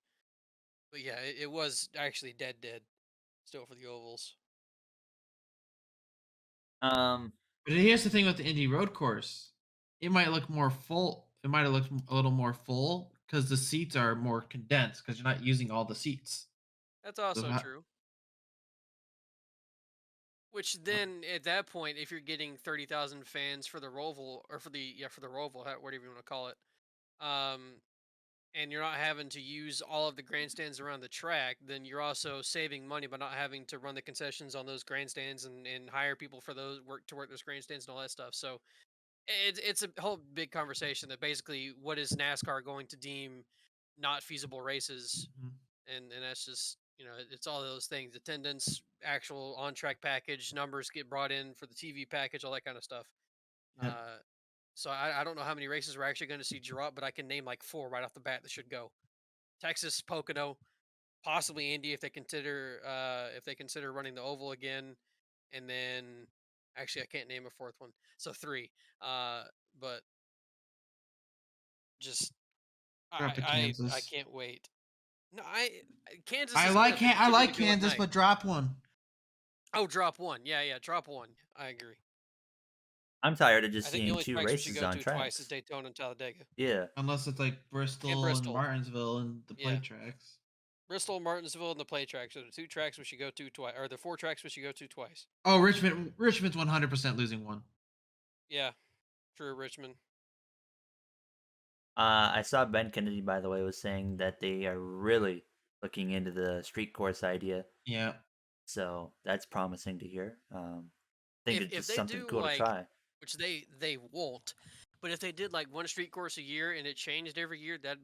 But yeah, it was actually dead still for the ovals. Um. But here's the thing with the Indy road course, it might look more full. It might have looked a little more full because the seats are more condensed because you're not using all the seats. That's So also true. Which then, at that point, if you're getting 30,000 fans for the Roval or for the Roval, whatever you want to call it, um, and you're not having to use all of the grandstands around the track, then you're also saving money by not having to run the concessions on those grandstands and hire people for those work those grandstands and all that stuff. So it's a whole big conversation that basically what is NASCAR going to deem not feasible races, Mhm. and that's just it's all those things: attendance, actual on track package, numbers get brought in for the TV package, all that kind of stuff. Yep. uh so I don't know how many races we're actually going to see drop, but I can name like four right off the bat that should go: Texas, Pocono, possibly Indy if they consider running the oval again, and then actually I can't name a fourth one, so three. But just Drop to I Kansas. can't wait. No, Kansas is gonna I potentially like do it Kansas, night. but drop one. Oh, drop one. Yeah, drop one. I agree. I'm tired of I just think the seeing only two tracks we should races go on to twice is tracks. Daytona and Talladega Yeah. Unless it's like and Bristol and Bristol. Martinsville and the Yeah, plate tracks. Bristol, Martinsville, and the play tracks are the two tracks we should go to twice, or the four tracks we should go to twice. Oh, Richmond's 100% losing one. Yeah, true. Richmond. I saw Ben Kennedy, by the way, was saying that they are really looking into the street course idea. Yeah. So that's promising to hear. think it's if just they something do cool to like, try. which they won't, but if they did like one street course a year and it changed every year, that'd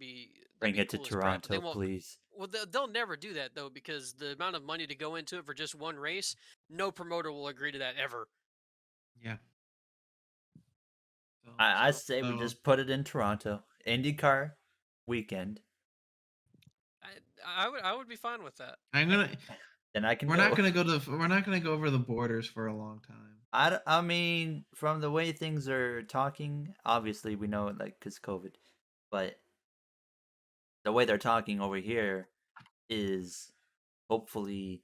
Bring be it to cool as crap. But they Toronto, won't. please. Well, they'll never do that though, because the amount of money to go into it for just one race, no promoter will agree to that ever. Yeah. I So say we So just put it in Toronto. IndyCar weekend. I would be fine with that. I'm gonna. Then I can We're not go. gonna go to. We're not gonna go over the borders for a long time. I mean, from the way things are talking, obviously we know it, like, because COVID, but the way they're talking over here is hopefully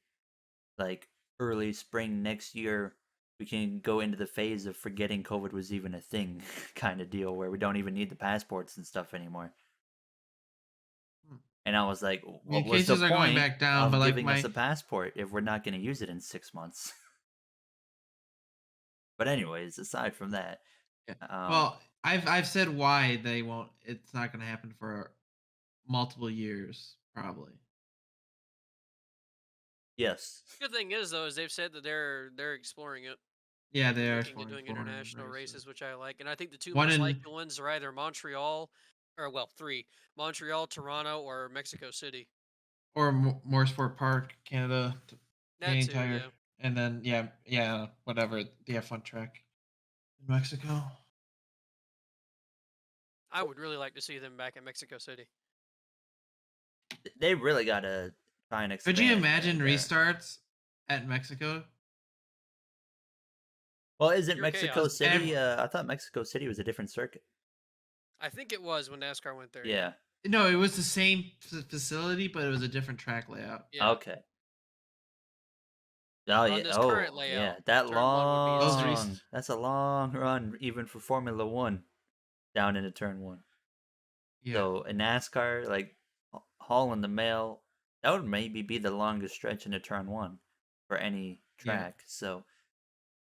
like early spring next year we can go into the phase of forgetting COVID was even a thing kind of deal where we don't even need the passports and stuff anymore. Hmm. And I was like, I what mean, was the cases are going point back down, of but like giving us my a passport if we're not going to use it in 6 months? But anyways, aside from that, yeah. um, Well, I've said why they won't. It's not gonna happen for multiple years, probably. yes, Good thing is though, is they've said that they're exploring it Yeah, and they are looking at exploring doing foreign international races. races, which I like. And I think the two One most in likely ones are either Montreal, or well, three: Montreal, Toronto, or Mexico City. or Moorsport Park, Canada, That Canadian too, Tire, yeah. and then yeah, whatever the F1 track in Mexico. I would really like to see them back at Mexico City. they really got to try and Could you expand imagine there. restarts at Mexico? Well, isn't Pure chaos. Mexico Because City? I thought Mexico City was a different circuit. I think it was when NASCAR went there. Yeah. no, it was the same facility, but it was a different track layout. Yeah. Okay. Oh On yeah. this current Oh yeah. layout, That turn one would be Those insane. long. That's a long run, even for Formula One, down into turn one. Yeah, So a NASCAR like hauling the mail, that would maybe be the longest stretch into turn one for any yeah, track. So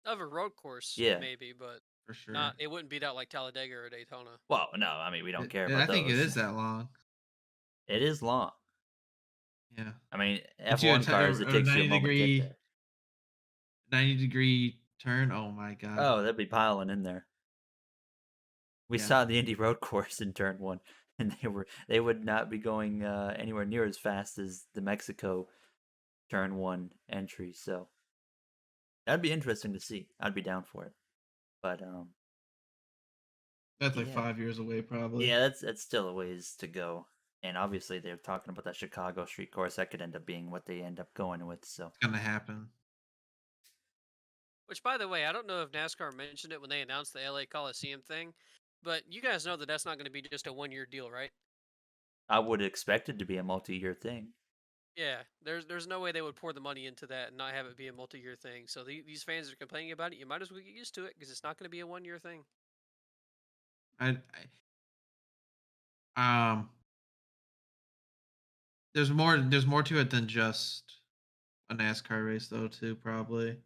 Of a road course, yeah. maybe, but for sure. not. It wouldn't beat out like Talladega or Daytona. Well, no, I mean we don't care I about think it those. is that long. It is long. Yeah, I mean into F1 cars, it a takes you a moment to get there. 90-degree turn. Oh my god. Oh, they'd be piling in there. We Yeah. saw the Indy Road Course in turn one, and they would not be going anywhere near as fast as the Mexico turn one entry. So that'd be interesting to see. I'd be down for it. But That's like yeah, 5 years away, probably. yeah, that's still a ways to go. And obviously they're talking about that Chicago street course. That could end up being what they end up going with. So It's gonna happen. Which, by the way, I don't know if NASCAR mentioned it when they announced the LA Coliseum thing, but you guys know that that's not going to be just a 1 year deal, right? I would expect it to be a multi-year thing. Yeah, there's no way they would pour the money into that and not have it be a multi-year thing. So these fans are complaining about it. You might as well get used to it because it's not going to be a 1 year thing. I there's more to it than just a NASCAR race, though. Too probably.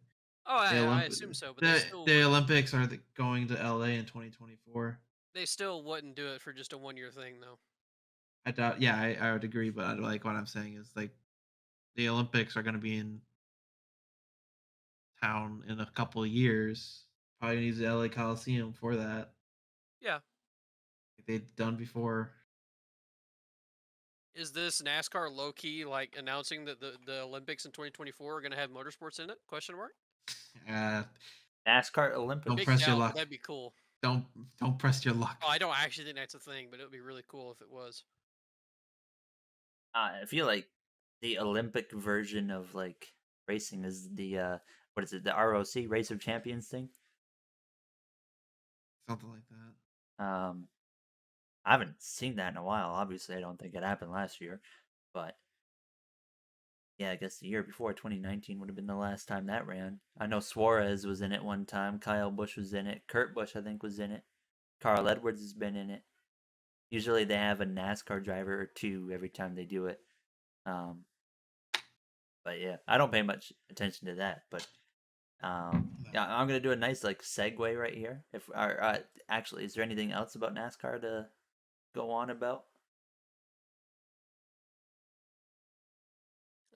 Oh, The I Olymp- assume so, but they the still the wouldn't. Olympics are going to LA in 2024. They still wouldn't do it for just a 1 year thing, though. I doubt. Yeah, I would agree, but like what I'm saying is like the Olympics are going to be in town in a couple of years. Probably needs the LA Coliseum for that. Yeah. Like they've done before. Is this NASCAR low key like announcing that the Olympics in 2024 are going to have motorsports in it? Question mark. Uh, NASCAR don't Olympics. Big press your doubt, but luck. that'd be cool. Don't press your luck. Oh, I don't actually think that's a thing, but it would be really cool if it was. I feel like the Olympic version of like racing is the what is it, the ROC Race of Champions thing. Something like that. I haven't seen that in a while. Obviously, I don't think it happened last year, but yeah, I guess the year before 2019 would have been the last time that ran. I know Suarez was in it one time. Kyle Busch was in it. Kurt Busch, I think, was in it. Carl Edwards has been in it. Usually, they have a NASCAR driver or two every time they do it. But yeah, I don't pay much attention to that. But yeah, I'm gonna do a nice like segue right here. If actually, is there anything else about NASCAR to go on about?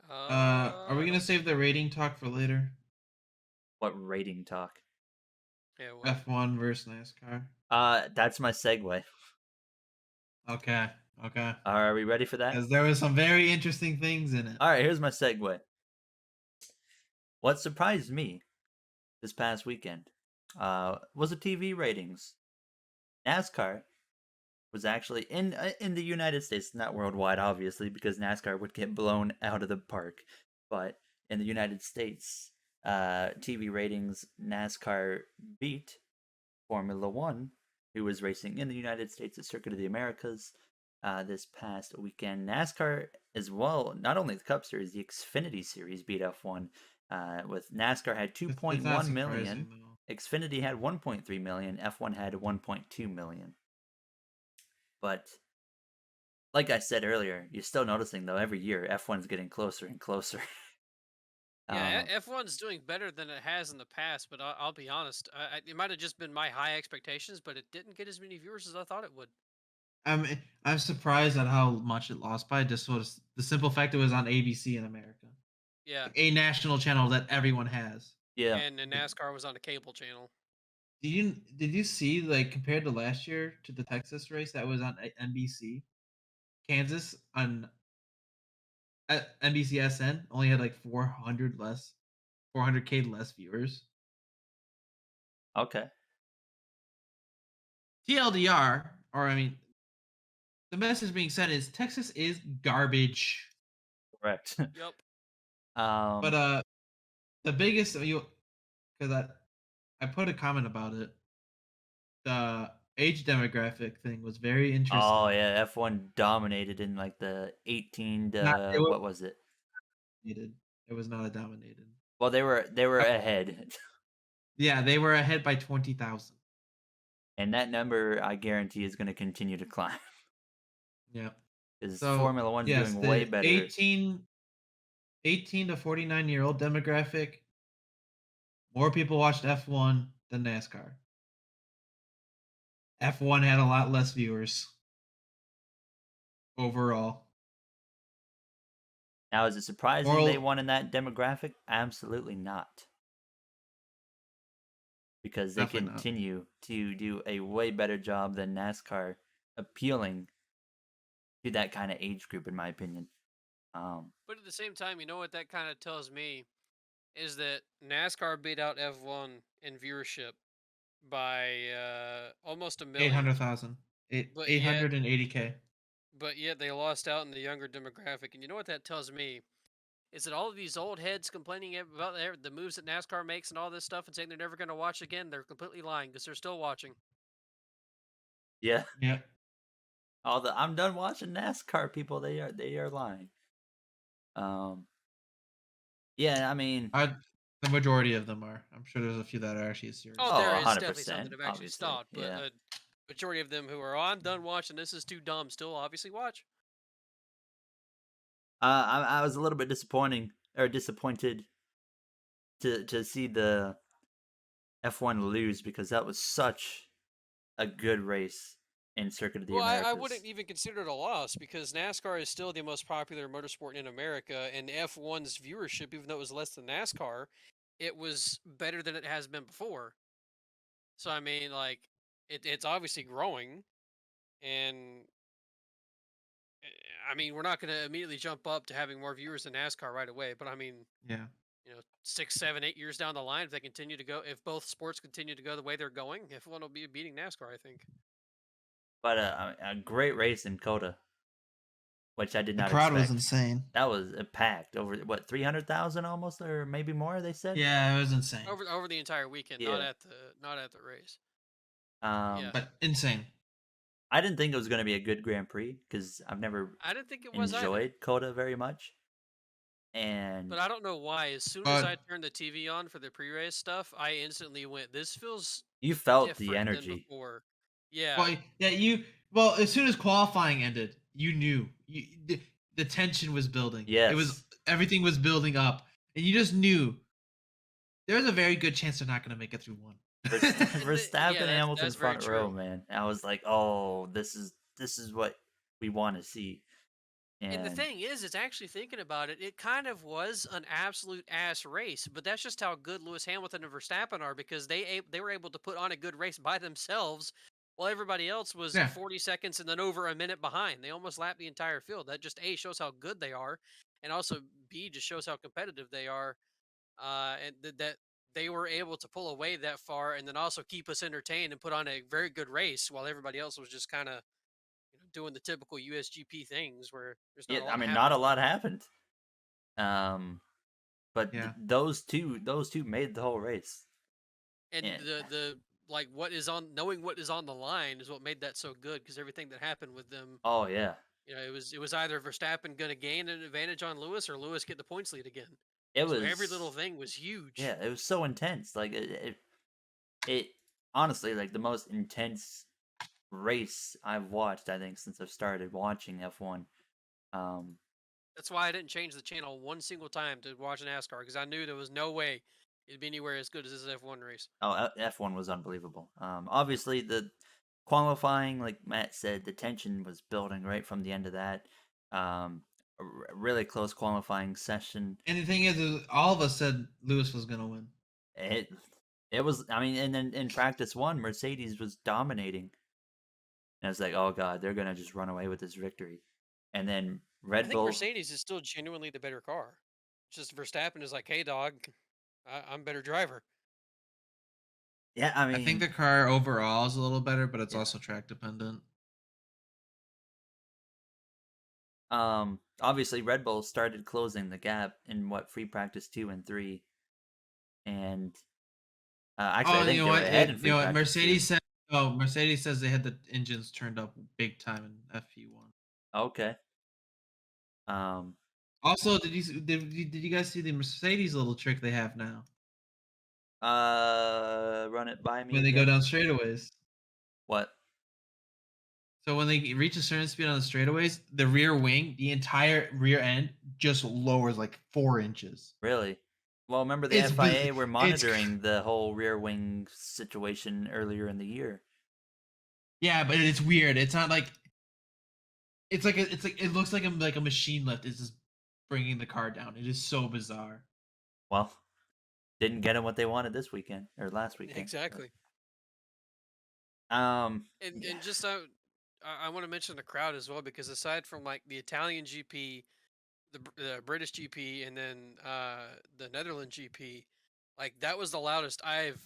Are we I gonna don't. save the rating talk for later? What rating talk? Yeah, what? F1 versus NASCAR. That's my segue. Okay. Okay. Are we ready for that? Because there was some very interesting things in it. All right, here's my segue. What surprised me this past weekend was the TV ratings. NASCAR was actually in the United States, not worldwide, obviously, because NASCAR would get blown out of the park. But in the United States, TV ratings, NASCAR beat Formula One, who was racing in the United States at Circuit of the Americas this past weekend. NASCAR as well, not only the Cup Series, the Xfinity Series beat F1. With NASCAR had It's not 2.1 million, surprising though. Xfinity had 1.3 million, F1 had 1.2 million. But like I said earlier, you're still noticing though every year F1's getting closer and closer. Yeah, um, F1's doing better than it has in the past, but I'll be honest, it might have just been my high expectations, but it didn't get as many viewers as I thought it would. I'm surprised at how much it lost by. Just sort of the simple fact it was on ABC in America, Yeah, like a national channel that everyone has. yeah. and NASCAR was on a cable channel. Did you see, like, compared to last year to the Texas race that was on NBC, Kansas on NBCSN only had like 400k less viewers. Okay. TLDR, or I mean, the message being sent is Texas is garbage. Correct. Yep. But um, the biggest you because I put a comment about it. The age demographic thing was very oh interesting. yeah, F1 dominated in like the 18 Not it to was what was it? dominated. It was not a dominated. Well, they were Uh, ahead, Yeah, they were ahead by 20,000. and that number I guarantee is going to continue to climb Yeah. because So Formula One's yes, doing way the better. 18 to 49-year-old demographic, more people watched F1 than NASCAR. F1 had a lot less viewers overall. Now, is it surprising they Moral, won in that demographic? Absolutely not, because they definitely not. continue to do a way better job than NASCAR appealing to that kind of age group, in my opinion. But at the same time, you know what that kind of tells me is that NASCAR beat out F1 in viewership by almost a million, 800,000. but yet 880k. they lost out in the younger demographic. And you know what that tells me is that all of these old heads complaining about the moves that NASCAR makes and all this stuff and saying they're never going to watch again, they're completely lying because they're still watching. Yeah, Yeah. all the I'm done watching NASCAR people. They are lying. Um, yeah, I mean, I The majority of them are. I'm sure there's a few that are actually serious. Oh, oh, there a is hundred definitely some that percent, have actually obviously, stopped, but yeah. a majority of them who are, oh, I'm done watching. This is too dumb. Still, obviously, watch. I was a little bit disappointed to see the F1 lose because that was such a good race in Circuit of the Well, I Americas. wouldn't even consider it a loss because NASCAR is still the most popular motorsport in America, and F1's viewership, even though it was less than NASCAR, it was better than it has been before. So I mean, like, it's obviously growing, and eh, I mean, we're not going to immediately jump up to having more viewers than NASCAR right away, but I mean, Yeah. 6, 7, 8 years down the line, if they continue to go, if both sports continue to go the way they're going, F1 will be beating NASCAR, I think. But a great race in COTA, which I did The not crowd was expect. insane. That was packed over what 300,000 almost, or maybe more. They said. Yeah, it was insane. Over the entire weekend, Yeah. not at the race. Yeah, Um, But insane. I didn't think it was going to be a good Grand Prix because I've never I didn't think it was either, enjoyed COTA very much, but and I don't know why. As soon as I But turned the TV on for the pre-race stuff, I instantly went, "This feels you felt the different than energy. before." Yeah, well, yeah, as soon as qualifying ended, you knew the tension was building. It was Yes. Everything was building up, and you just knew there's a very good chance they're not going to make it through one. Verstappen and Hamilton that's very front row, true. man. I was like, oh, this is what we want to see. And the And thing is actually thinking about it, it kind of was an absolute ass race. But that's just how good Lewis Hamilton and Verstappen are because they were able to put on a good race by themselves, while everybody else was Yeah. 40 seconds and then over a minute behind. They almost lapped the entire field. That just A shows how good they are, and also B just shows how competitive they are. That they were able to pull away that far, and then also keep us entertained and put on a very good race, while everybody else was just kind of doing the typical USGP things where there's yeah, not a I lot mean, not a happening. lot happened. Um, but Yeah. those two made the whole race. And And the like what is on knowing what is on the line is what made that so good because everything that happened with them, oh yeah, it was either Verstappen going to gain an advantage on Lewis or Lewis get the points lead again. it So every little was thing was huge. yeah, it was so intense. Like it honestly like the most intense race I've watched. I think since I've started watching F1. Um, That's why I didn't change the channel one single time to watch NASCAR because I knew there was no way it'd be anywhere as good as this F1 race. oh, F1 was unbelievable. Obviously the qualifying, like Matt said, the tension was building right from the end of that. Really close qualifying session. And the thing is all of us said Lewis was gonna win. It it was. I mean, and then in practice one, Mercedes was dominating. And I was like, oh god, they're gonna just run away with this victory. And then I Red think Bull, Mercedes is still genuinely the better car. It's just Verstappen is like, hey, dog, I'm a better driver. yeah, I I think mean, the car overall is a little better, but it's yeah. also track dependent. Obviously Red Bull started closing the gap in what free practice 2 and 3, and actually I Oh, you think know they were what? ahead in free practice 2. Mercedes says they had the engines turned up big time in FP1. Okay. Um, Also, did you guys see the Mercedes little trick they have now run it by me when they go again. down straightaways? What? So when they reach a certain speed on the straightaways, the rear wing, the entire rear end, just lowers like 4 inches. Really? Well, remember the It's biz- FIA were it's monitoring the whole rear wing situation earlier in the year. yeah, but it's weird. It's not like it looks like a machine lift is just bringing the car down. It is so bizarre. Well, didn't get them what they wanted this weekend or last weekend. Exactly. And Yeah. just I want to mention the crowd as well because aside from like the Italian GP, the British GP, and then the Netherlands GP, like that was the loudest I've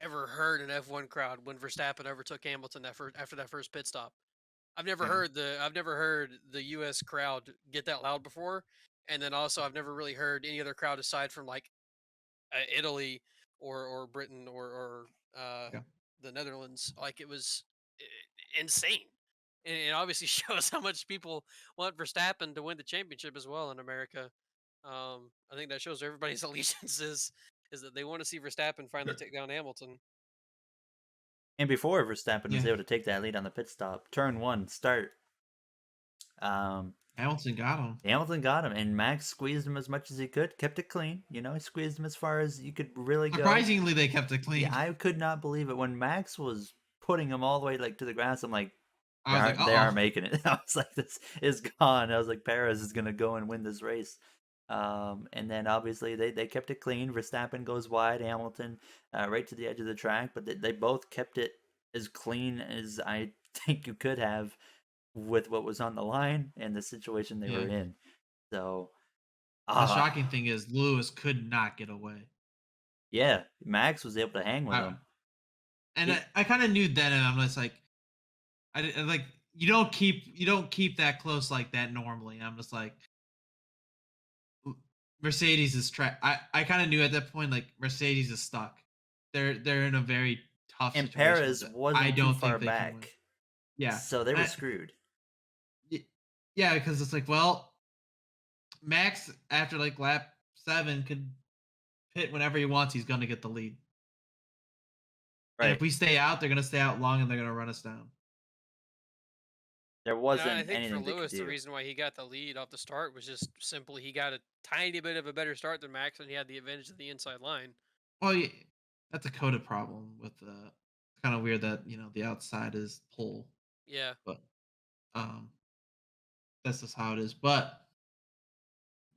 ever heard an F1 crowd when Verstappen overtook Hamilton after that first pit stop. Yeah. I've never heard the U.S. crowd get that loud before, and then also I've never really heard any other crowd aside from like Italy or Britain or uh, Yeah. the Netherlands. Like it was insane, and it obviously shows how much people want Verstappen to win the championship as well in America. I think that shows everybody's allegiance is that they want to see Verstappen finally take down Hamilton. And before Verstappen was Yeah. able to take that lead on the pit stop, turn one start, um, Hamilton got him. Hamilton got him, and Max squeezed him as much as he could, kept it clean. He squeezed him as far as you could really go. Surprisingly, they kept it clean. Yeah, I could not believe it when Max was putting him all the way like to the grass. I'm like, I was like, they uh aren't oh. making it. I was like, this is gone. I was like, Perez is gonna go and win this race. And then obviously they kept it clean. Verstappen goes wide, Hamilton right to the edge of the track, but they both kept it as clean as I think you could have with what was on the line and the situation they Yeah. were in. So, The shocking thing is Lewis could not get away. yeah, Max was able to hang with him. And I kind of knew then, and I'm just like, like you don't keep that close like that normally. I'm just like, Mercedes is I kind of knew at that point like Mercedes is stuck. They're in a very tough And situation. Perez I wasn't too don't far think they can win. back. Yeah. So they were screwed. Yeah, because it's like, well, Max after like lap 7 could pit whenever he wants. He's gonna get the lead. And Right. if we stay out, they're gonna stay out long and they're gonna run us down. There And I wasn't think for anything they could Lewis, the do. reason why he got the lead off the start was just simply he got a tiny bit of a better start than Max, and he had the advantage of the inside line. Well, yeah, that's a COTA problem with it's kind of weird that the outside is pull, Yeah, but um that's just how it is. But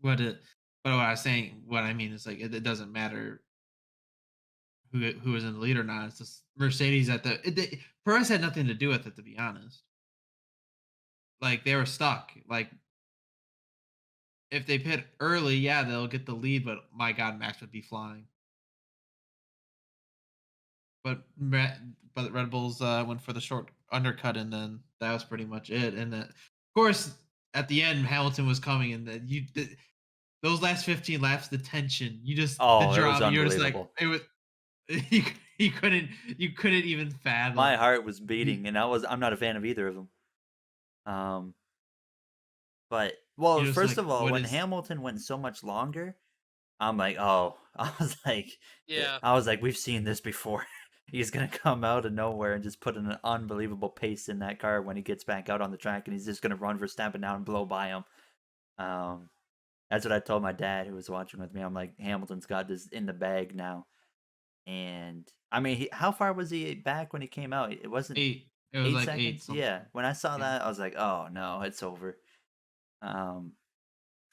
what it, but what I was saying, what I mean is like it doesn't matter who is in the lead or not. It's just Mercedes at Perez had nothing to do with it, to be honest. Like they were stuck. Like if they pit early, yeah, they'll get the lead. But my God, Max would be flying. But but Red Bulls went for the short undercut, and then that was pretty much it. And then, of course, at the end, Hamilton was coming, and then those last 15 laps, the tension, the Oh, it was drama, you're just like unbelievable. it was. You, you couldn't even My fathom heart was the beating, and I'm not a fan of either of them. But you're well, just first like, of all, what when is Hamilton went so much longer, I'm like, oh, Yeah. I was like, we've seen this before. He's gonna come out of nowhere and just put an unbelievable pace in that car when he gets back out on the track, and he's just gonna run Verstappen down and blow by him. Um, that's what I told my dad who was watching with me. I'm like, Hamilton's got this in the bag now. And I mean, how far was he back when he came out? It wasn't 8? It was 8 like 8 seconds. Yeah, something. when I saw Yeah. that, I was like, oh no, it's over. Um,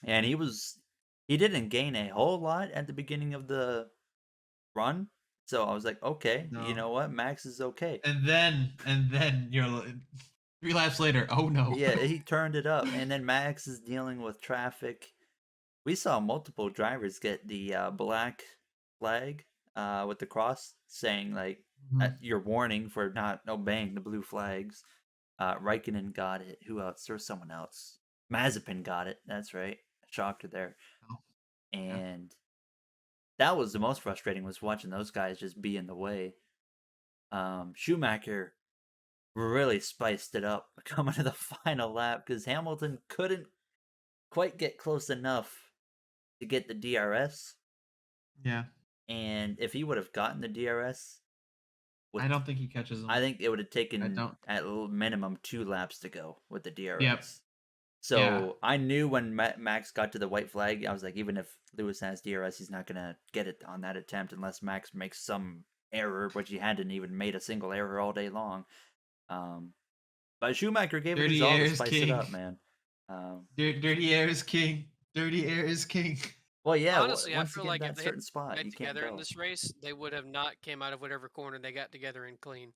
and he didn't gain a whole lot at the beginning of the run, so I was like, okay, you No. know what, Max is okay. And then you're like, 3 laps later. Oh no. Yeah, he turned it up, and then Max is dealing with traffic. We saw multiple drivers get the black flag with the cross saying like Mhm. your warning for not obeying the blue flags. Raikkonen got it. Who else? There was someone else. Mazepin got it. That's right. Shocker there. Oh, yeah. And that was the most frustrating, was watching those guys just be in the way. Schumacher really spiced it up coming to the final lap because Hamilton couldn't quite get close enough to get the DRS. Yeah. And if he would have gotten the DRS, with I don't think he catches them. I think it would have I taken don't. at minimum 2 laps to go with the Yep. DRS. Yeah. So I knew when Max got to the white flag, I was like, even if Lewis has DRS, he's not gonna get it on that attempt unless Max makes some error, which he hadn't even made a single error all day long. But Schumacher gave it his Dirty all air to is spice it king. up, man. Dirty air is king. Dirty air is king. Well, yeah, Honestly, I once you feel get in like if that they had certain spot, get you can't together in go. this race, they would have not came out of whatever corner they got together and clean.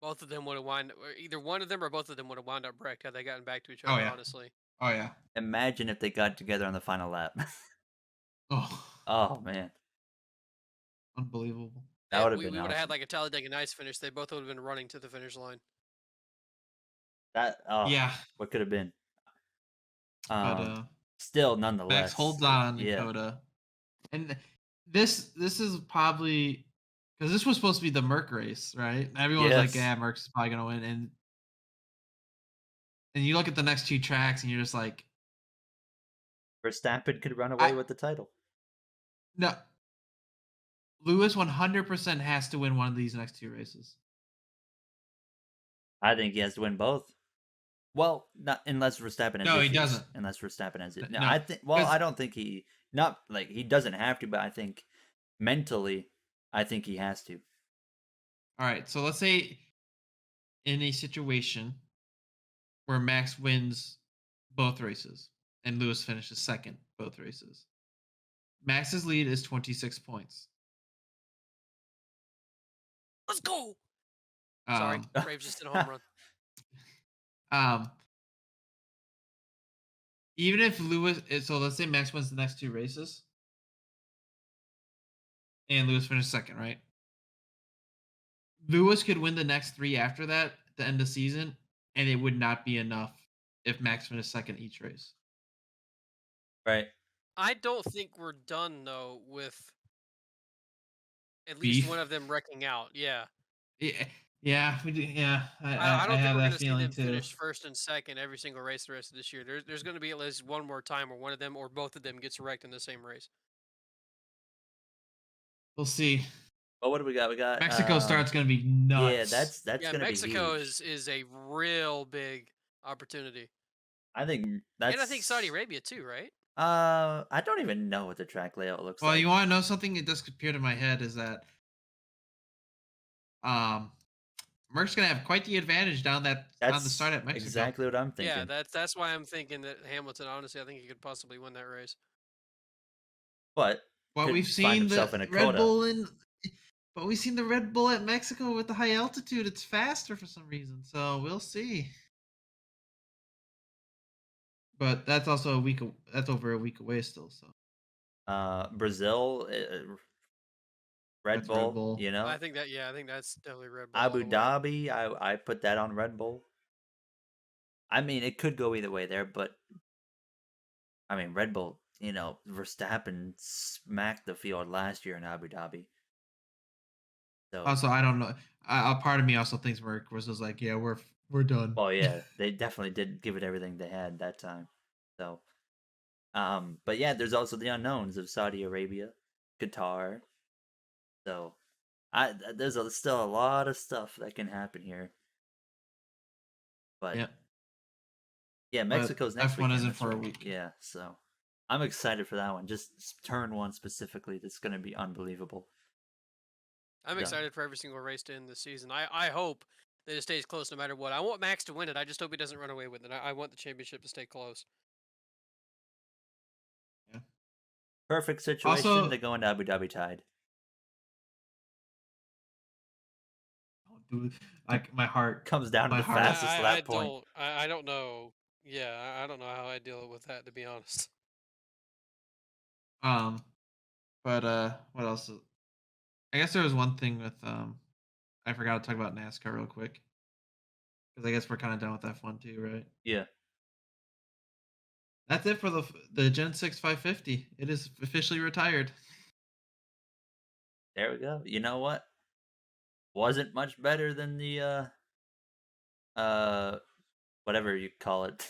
Both of them would have wound, or either one of them or both of them would have wound up wrecked had they gotten back to each Oh other. yeah. Honestly, Oh yeah. Imagine if they got together on the final lap. Oh, Oh man, unbelievable. that would have we been would have had awesome. like a Talladega Nights finish. They both would have been running to the finish line. That Yeah, what could have been. but Still, Max nonetheless, holds on to yeah, COTA, and this is probably because this was supposed to be the Merc race, right? Everyone was like, yes. "Yeah, Merc's probably gonna win," and you look at the next 2 tracks, and you're just like, Verstappen could run away "I with the title. no." Lewis 100% has to win one of these next 2 races. I think he has to win both. Well, not unless Verstappen has No, he issues. doesn't. Unless Verstappen has it. No, No, I think. Well, I because don't think not like he doesn't have to, but I think mentally, I think he has to. all right. So let's say in a situation where Max wins both races and Lewis finishes second both races. Max's lead is 26 points. Let's go. Sorry, Um, Braves just did a home run. um, even if Lewis, so let's say Max wins the next 2 races and Lewis finishes second, right? Lewis could win the next 3 after that, at the end of the season, and it would not be enough if Max finished second each race. Right. I don't think we're done though with at least Beef. one of them wrecking out. Yeah. Yeah, we do. Yeah, I I don't think have we're that going to see feeling them too. finish first and second every single race the rest of this year. There's going to be at least one more time where one of them or both of them gets wrecked in the same race. We'll see. Well, what do we got? We got Mexico start's going to be yeah, nuts. that's Yeah, gonna be Mexico huge. is a real big opportunity, I think and I think Saudi that's. Arabia too, right? I don't even know what the track layout looks Well, like. you want to know something that just appeared in my head is that um Merck's gonna have quite the advantage on the start That's at Mexico. exactly what I'm Yeah, thinking. that's why I'm thinking that Hamilton. Honestly, I think he could possibly win that race. But But we've could find seen himself the in a Red COTA. Bull but we've seen the Red Bull at Mexico with the high altitude. It's faster for some reason, so we'll see. But that's also that's over a week away still. So Brazil, Red that's Red Bull, Bull. you know? I think that. Yeah, I think that's definitely Red Bull all Abu the way. Dhabi, I put that on Red Bull. I mean, it could go either way there, but I mean, Red Bull, Verstappen smacked the field last year in Abu Dhabi. So, Also, I don't know. A part of me also thinks Merck was just like, yeah, we're done. well, yeah, they definitely did give it everything they had that time. So, but yeah, there's also the unknowns of Saudi Arabia, Qatar. So, there's still a lot of stuff that can happen here. But Yeah. yeah, But Mexico's next F1 weekend. isn't That's for a right. week. Yeah, so I'm excited for that one. Just turn one specifically. That's going to be unbelievable. I'm Yeah. excited for every single race to end this season. I hope that it stays close no matter what. I want Max to win it. I just hope he doesn't run away with it. I want the championship to stay close. Yeah. Perfect situation Also, to go into Abu Dhabi tied. dude, like my heart Comes down to my the heart. fastest lap point. I don't know. Yeah, I don't know how I deal with that, to be honest. But what else? I guess there was one thing with I forgot to talk about NASCAR real quick because I guess we're kind of done with F1 too, right? Yeah. That's it for the Gen 6 550. It is officially retired. There we go. You know what? Wasn't much better than the uh whatever you call it.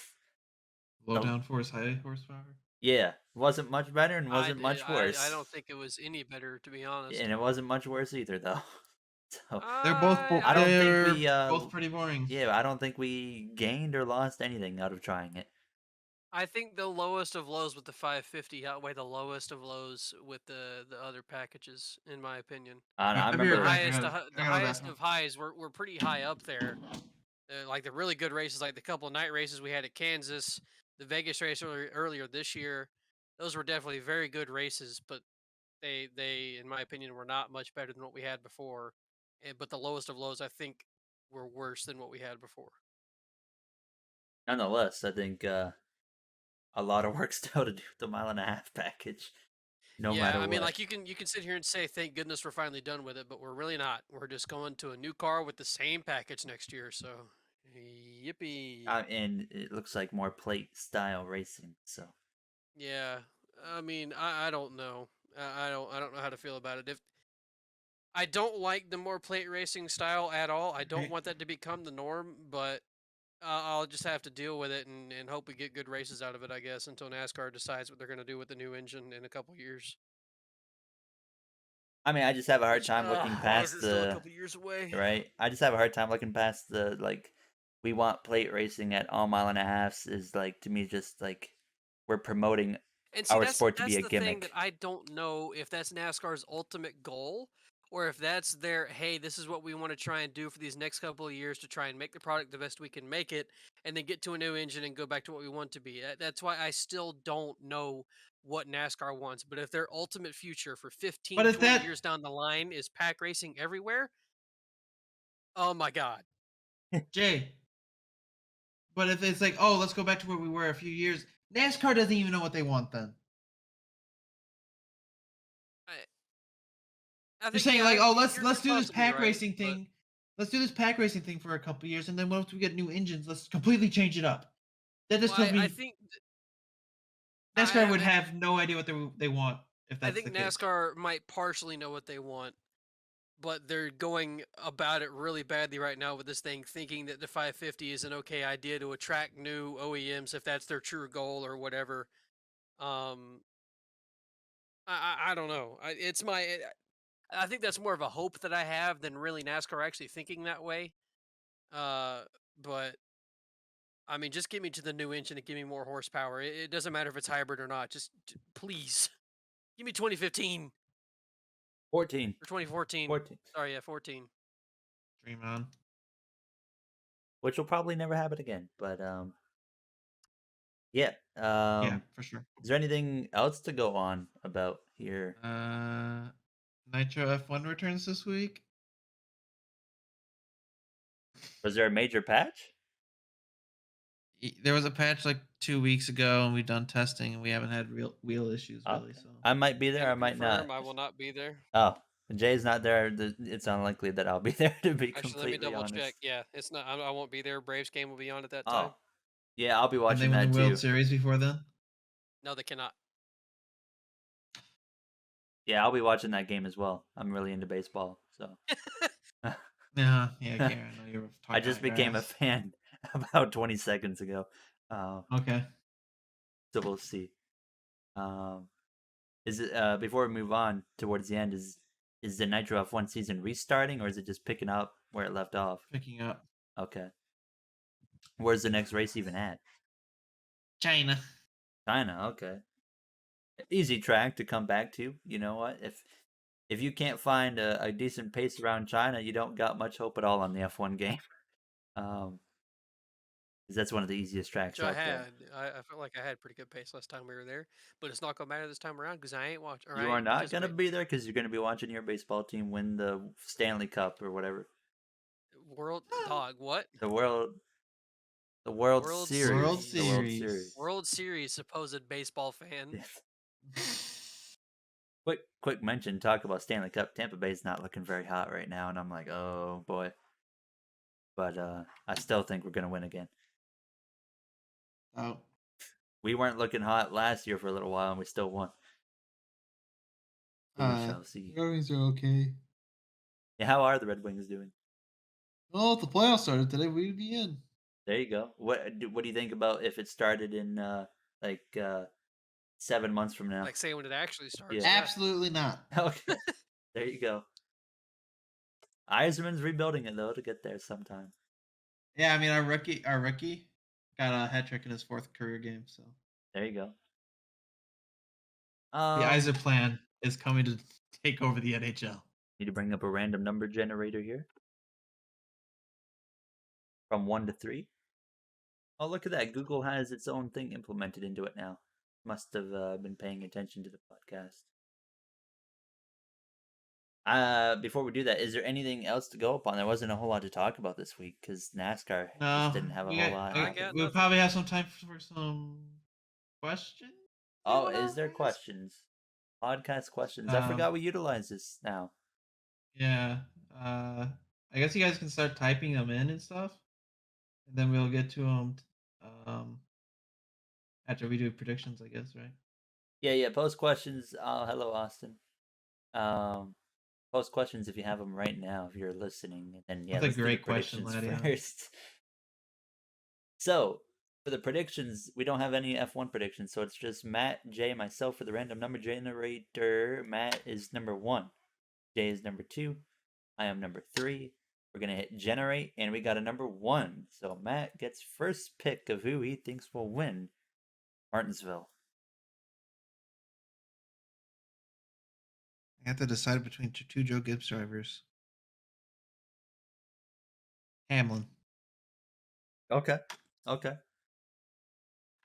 Low The, downforce, high horsepower. yeah, wasn't much better and wasn't much I worse. don't think it was any better, to be honest. And it wasn't much worse either though. So I I don't don't. think They're we both pretty boring. yeah, I don't think we gained or lost anything out of trying it. I think the lowest of lows with the 550 outweigh the lowest of lows with the other packages, in my opinion. I I'll be right The remember back. highest, I the got a highest bathroom. of highs were pretty high up there. Like the really good races, like the couple night races we had at Kansas, the Vegas race earlier this year. Those were definitely very good races, but they in my opinion were not much better than what we had before. But the lowest of lows, I think, were worse than what we had before. nonetheless, I think a lot of work still to do with the mile and a half package, no Yeah, matter I mean, what. like you can sit here and say, "Thank goodness we're finally done with it," but we're really not. We're just going to a new car with the same package next year. So, yippee! And it looks like more plate style racing. So Yeah, I mean, I don't know. I don't know how to feel about it. If I don't like the more plate racing style at all, I don't Hey, want that to become the norm. But I'll just have to deal with it and hope we get good races out of it. I guess until NASCAR decides what they're going to do with the new engine in a couple years. I mean, I just have a hard Which, time looking why is past it still a the couple years away? right. I just have a hard time looking past the like. We want plate racing at all mile and a halves is like to me just like we're promoting And see, our sport to be that's a the thing that gimmick. I don't know if that's NASCAR's ultimate goal or if that's their, hey, this is what we want to try and do for these next couple of years to try and make the product the best we can make it and then get to a new engine and go back to what we want to be. That's why I still don't know what NASCAR wants. But if their ultimate future for but 15, if 20 that years down the line is pack racing everywhere, oh my God. Jay, but if it's like, oh, let's go back to where we were a few years, NASCAR doesn't even know what they want then. I You're think, saying yeah, like, oh, you're let's do this possibly pack right. racing But thing. Let's do this pack racing thing for a couple years, and then once we get new engines, let's completely change it up. That just well, tells I me think NASCAR would I, have no idea what they want if I that's the think case. NASCAR might partially know what they want, but they're going about it really badly right now with this thing, thinking that the 550 is an okay idea to attract new OEMs if that's their true goal or whatever. Um, I don't know. I think that's more of a hope that I have than really NASCAR actually thinking that way. Uh, but I mean, just give me to the new engine and give me more horsepower. It doesn't matter if it's hybrid or not. Just please give me 2015 14. or 2014. 14. Sorry, yeah, 14. Dream on. which will probably never happen again. But yeah. Yeah, for sure. Is there anything else to go on about here? Nitro F1 returns this week. Was there a major patch? There was a patch like 2 weeks ago, and we've done testing, and we haven't had real wheel issues really. Okay. So I might be there. I Can might not. confirm I will not be there. Oh, Jay's not there. It's unlikely that I'll be there. To be Actually, let me completely double honest. check. Yeah, it's not. I won't be there. Braves game will be on at that Oh, time. yeah, I'll be can they watching win the that World too. Series before then? No, they cannot. Yeah, I'll be watching that game as well. I'm really into baseball, so Yeah, Karen, I know you were talking I just out your became a ass. fan about 20 seconds ago. Okay. So we'll see. Is it before we move on towards the end? Is the Nitro F1 season restarting, or is it just picking up where it left off? Picking up. Okay. Where's the next race even at? China. China. Okay. Easy track to come back to. You know what? If you can't find a decent pace around China, you don't got much hope at all on the F1 game. 'Cause that's one of the easiest tracks Which I out there. had. I felt like I had pretty good pace last time we were there, but it's not gonna matter this time around because I ain't watching. Or You I are ain't not gonna participating. be there because you're gonna be watching your baseball team win the Stanley Cup or whatever. World dog. What? The World World Series. World The World Series. Series. World Series. Supposed baseball fan. Quick mention. Talk about Stanley Cup. Tampa Bay's not looking very hot right now, and I'm like, oh boy. But I still think we're gonna win again. Oh. We weren't looking hot last year for a little while, and we still won. So we shall see. Red Wings are okay. Yeah, how are the Red Wings doing? Well, if the playoffs started today, we'd be in. There you go. What do you think about if it started in 7 months from now? Like say when it actually starts. Yeah. Absolutely not. Okay. There you go. Yzerman's rebuilding it though to get there sometime. Yeah, I mean our rookie got a hat trick in his 4th career game. So There you go. the Yzer plan is coming to take over the NHL. Need to bring up a random number generator here. From 1 to 3. Oh, look at that. Google has its own thing implemented into it now. Must have been paying attention to the podcast. Before we do that, is there anything else to go upon? There wasn't a whole lot to talk about this week because NASCAR just didn't have a whole lot. We'll probably have some time for some questions. Oh, is there questions? Podcast questions. I forgot we utilize this now. Yeah. I guess you guys can start typing them in and stuff, and then we'll get to them after we do predictions, I guess, right? Yeah. Post questions. Hello, Austin. Post questions if you have them right now, if you're listening. And then, yeah, That's a let's do great the question, predictions Laddie. first. So, for the predictions, we don't have any F1 predictions, so it's just Matt, Jay, myself for the random number generator. Matt is number 1. Jay is number 2. I am number 3. We're going to hit generate, and we got a number 1. So Matt gets first pick of who he thinks will win Martinsville. I have to decide between two Joe Gibbs drivers. Hamlin. Okay.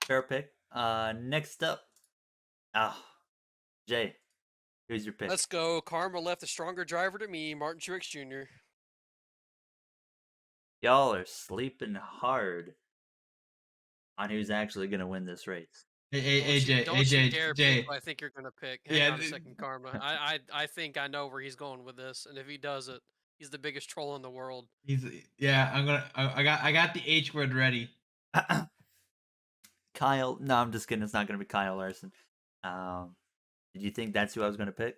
Fair pick. Next up. Jay, who's your pick? Let's go. Karma left a stronger driver to me, Martin Truex Jr. Y'all are sleeping hard on who's actually going to win this race. Don't you dare pick who I think you're going to pick. Hang on a second, Karma. I think I know where he's going with this, and if he does it, he's the biggest troll in the world. I got the H word ready. Kyle. No, I'm just kidding. It's not going to be Kyle Larson. Did you think that's who I was going to pick?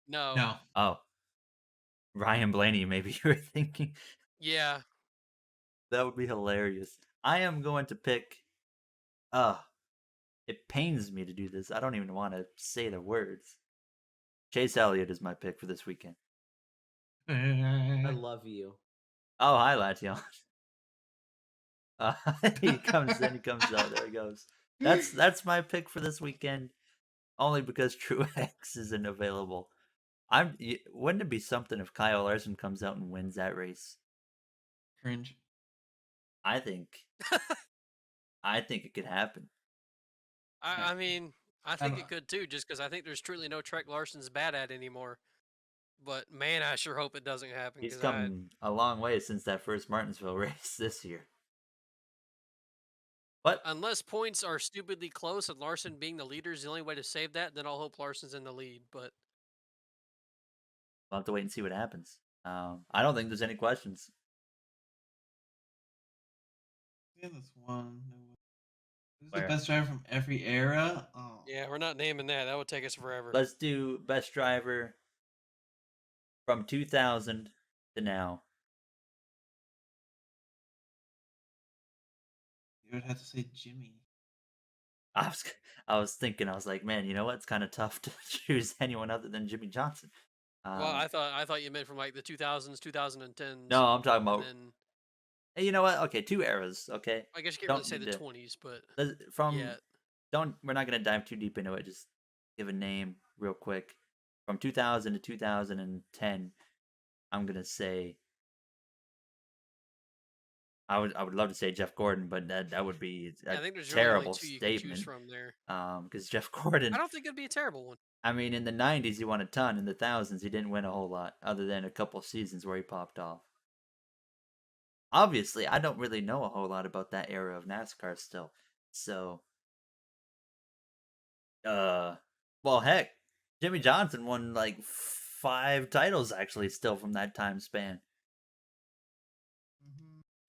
No. Oh. Ryan Blaney, maybe you were thinking. Yeah. That would be hilarious. I am going to pick. It pains me to do this. I don't even want to say the words. Chase Elliott is my pick for this weekend. I love you. Oh, hi, Lation. He comes out. There he goes. That's my pick for this weekend. Only because Truex isn't available. Wouldn't it be something if Kyle Larson comes out and wins that race? Cringe. I think it could happen. I mean, I think don't- it could too, just because I think there's truly no Trek Larson's bad at anymore. But man, I sure hope it doesn't happen. He's 'Cause I, come a long way since that first Martinsville race this year. But unless points are stupidly close and Larson being the leader is the only way to save that, then I'll hope Larson's in the lead. But we'll have to wait and see what happens. I don't think there's any questions. Yeah, this one. Who's the Where? best driver from every era? Oh, yeah, we're not naming that. That would take us forever. Let's do best driver from 2000 to now. you would have to say Jimmy. I was thinking, I was like, man, you know what? It's kind of tough to choose anyone other than Jimmy Johnson. Well, I thought you meant from like the 2000s, 2010s. No, I'm talking and about. then Hey, you know what? Okay, 2 eras. Okay, I guess you can't don't really say need the to- 20s, but from yeah, don't. We're not gonna dive too deep into it. Just give a name real quick. From 2000 to 2010, I'm gonna say. I would love to say Jeff Gordon, but that would be I a think there's really only terrible two you can choose statement. from there. Because Jeff Gordon, I don't think it'd be a terrible one. I mean, in the 90s he won a ton. In the thousands he didn't win a whole lot, other than a couple seasons where he popped off. Obviously, I don't really know a whole lot about that era of NASCAR still. So, well, heck, Jimmy Johnson won like 5 titles actually still from that time span.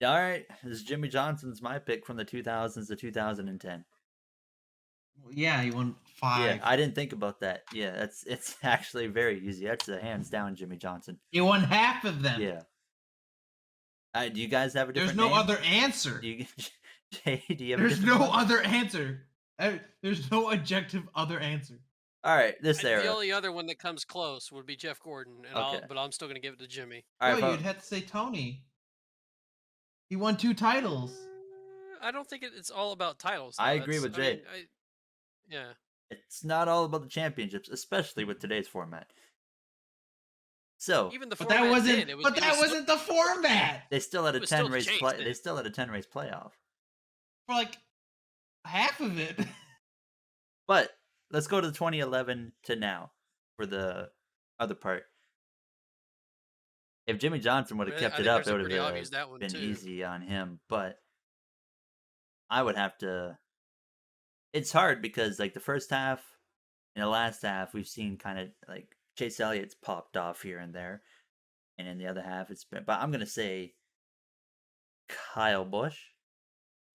All right, this Jimmy Johnson's my pick from the 2000s to 2010. Well, yeah, he won 5. Yeah, I didn't think about that. Yeah, it's actually very easy. That's a hands down Jimmy Johnson. He won half of them. Yeah. Do you guys have a There's different no name? other answer. Do you, Jay, do you have a There's different no one? other answer. There's no objective other answer. All right, this The era. only other one that comes close would be Jeff Gordon, and Okay. but I'm still gonna give it to Jimmy. All right, No, you'd have to say Tony. He won 2 titles. I don't think it's all about titles. I though. agree It's- with I Jay. mean, yeah. It's not all about the championships, especially with today's format. So Even the But format that wasn't. did. It was, But it that was still- wasn't the format they still had a It was still 10 race changed play. then. They still had a 10 race playoff. for like half of it. But let's go to the 2011 to now for the other part. If Jimmy Johnson would have I kept think it up, there's it a would pretty have obvious that one been too. easy on him. But I would have to. It's hard because like the first half and the last half, we've seen kind of like Chase Elliott's popped off here and there, and in the other half, it's been. But I'm gonna say Kyle Busch.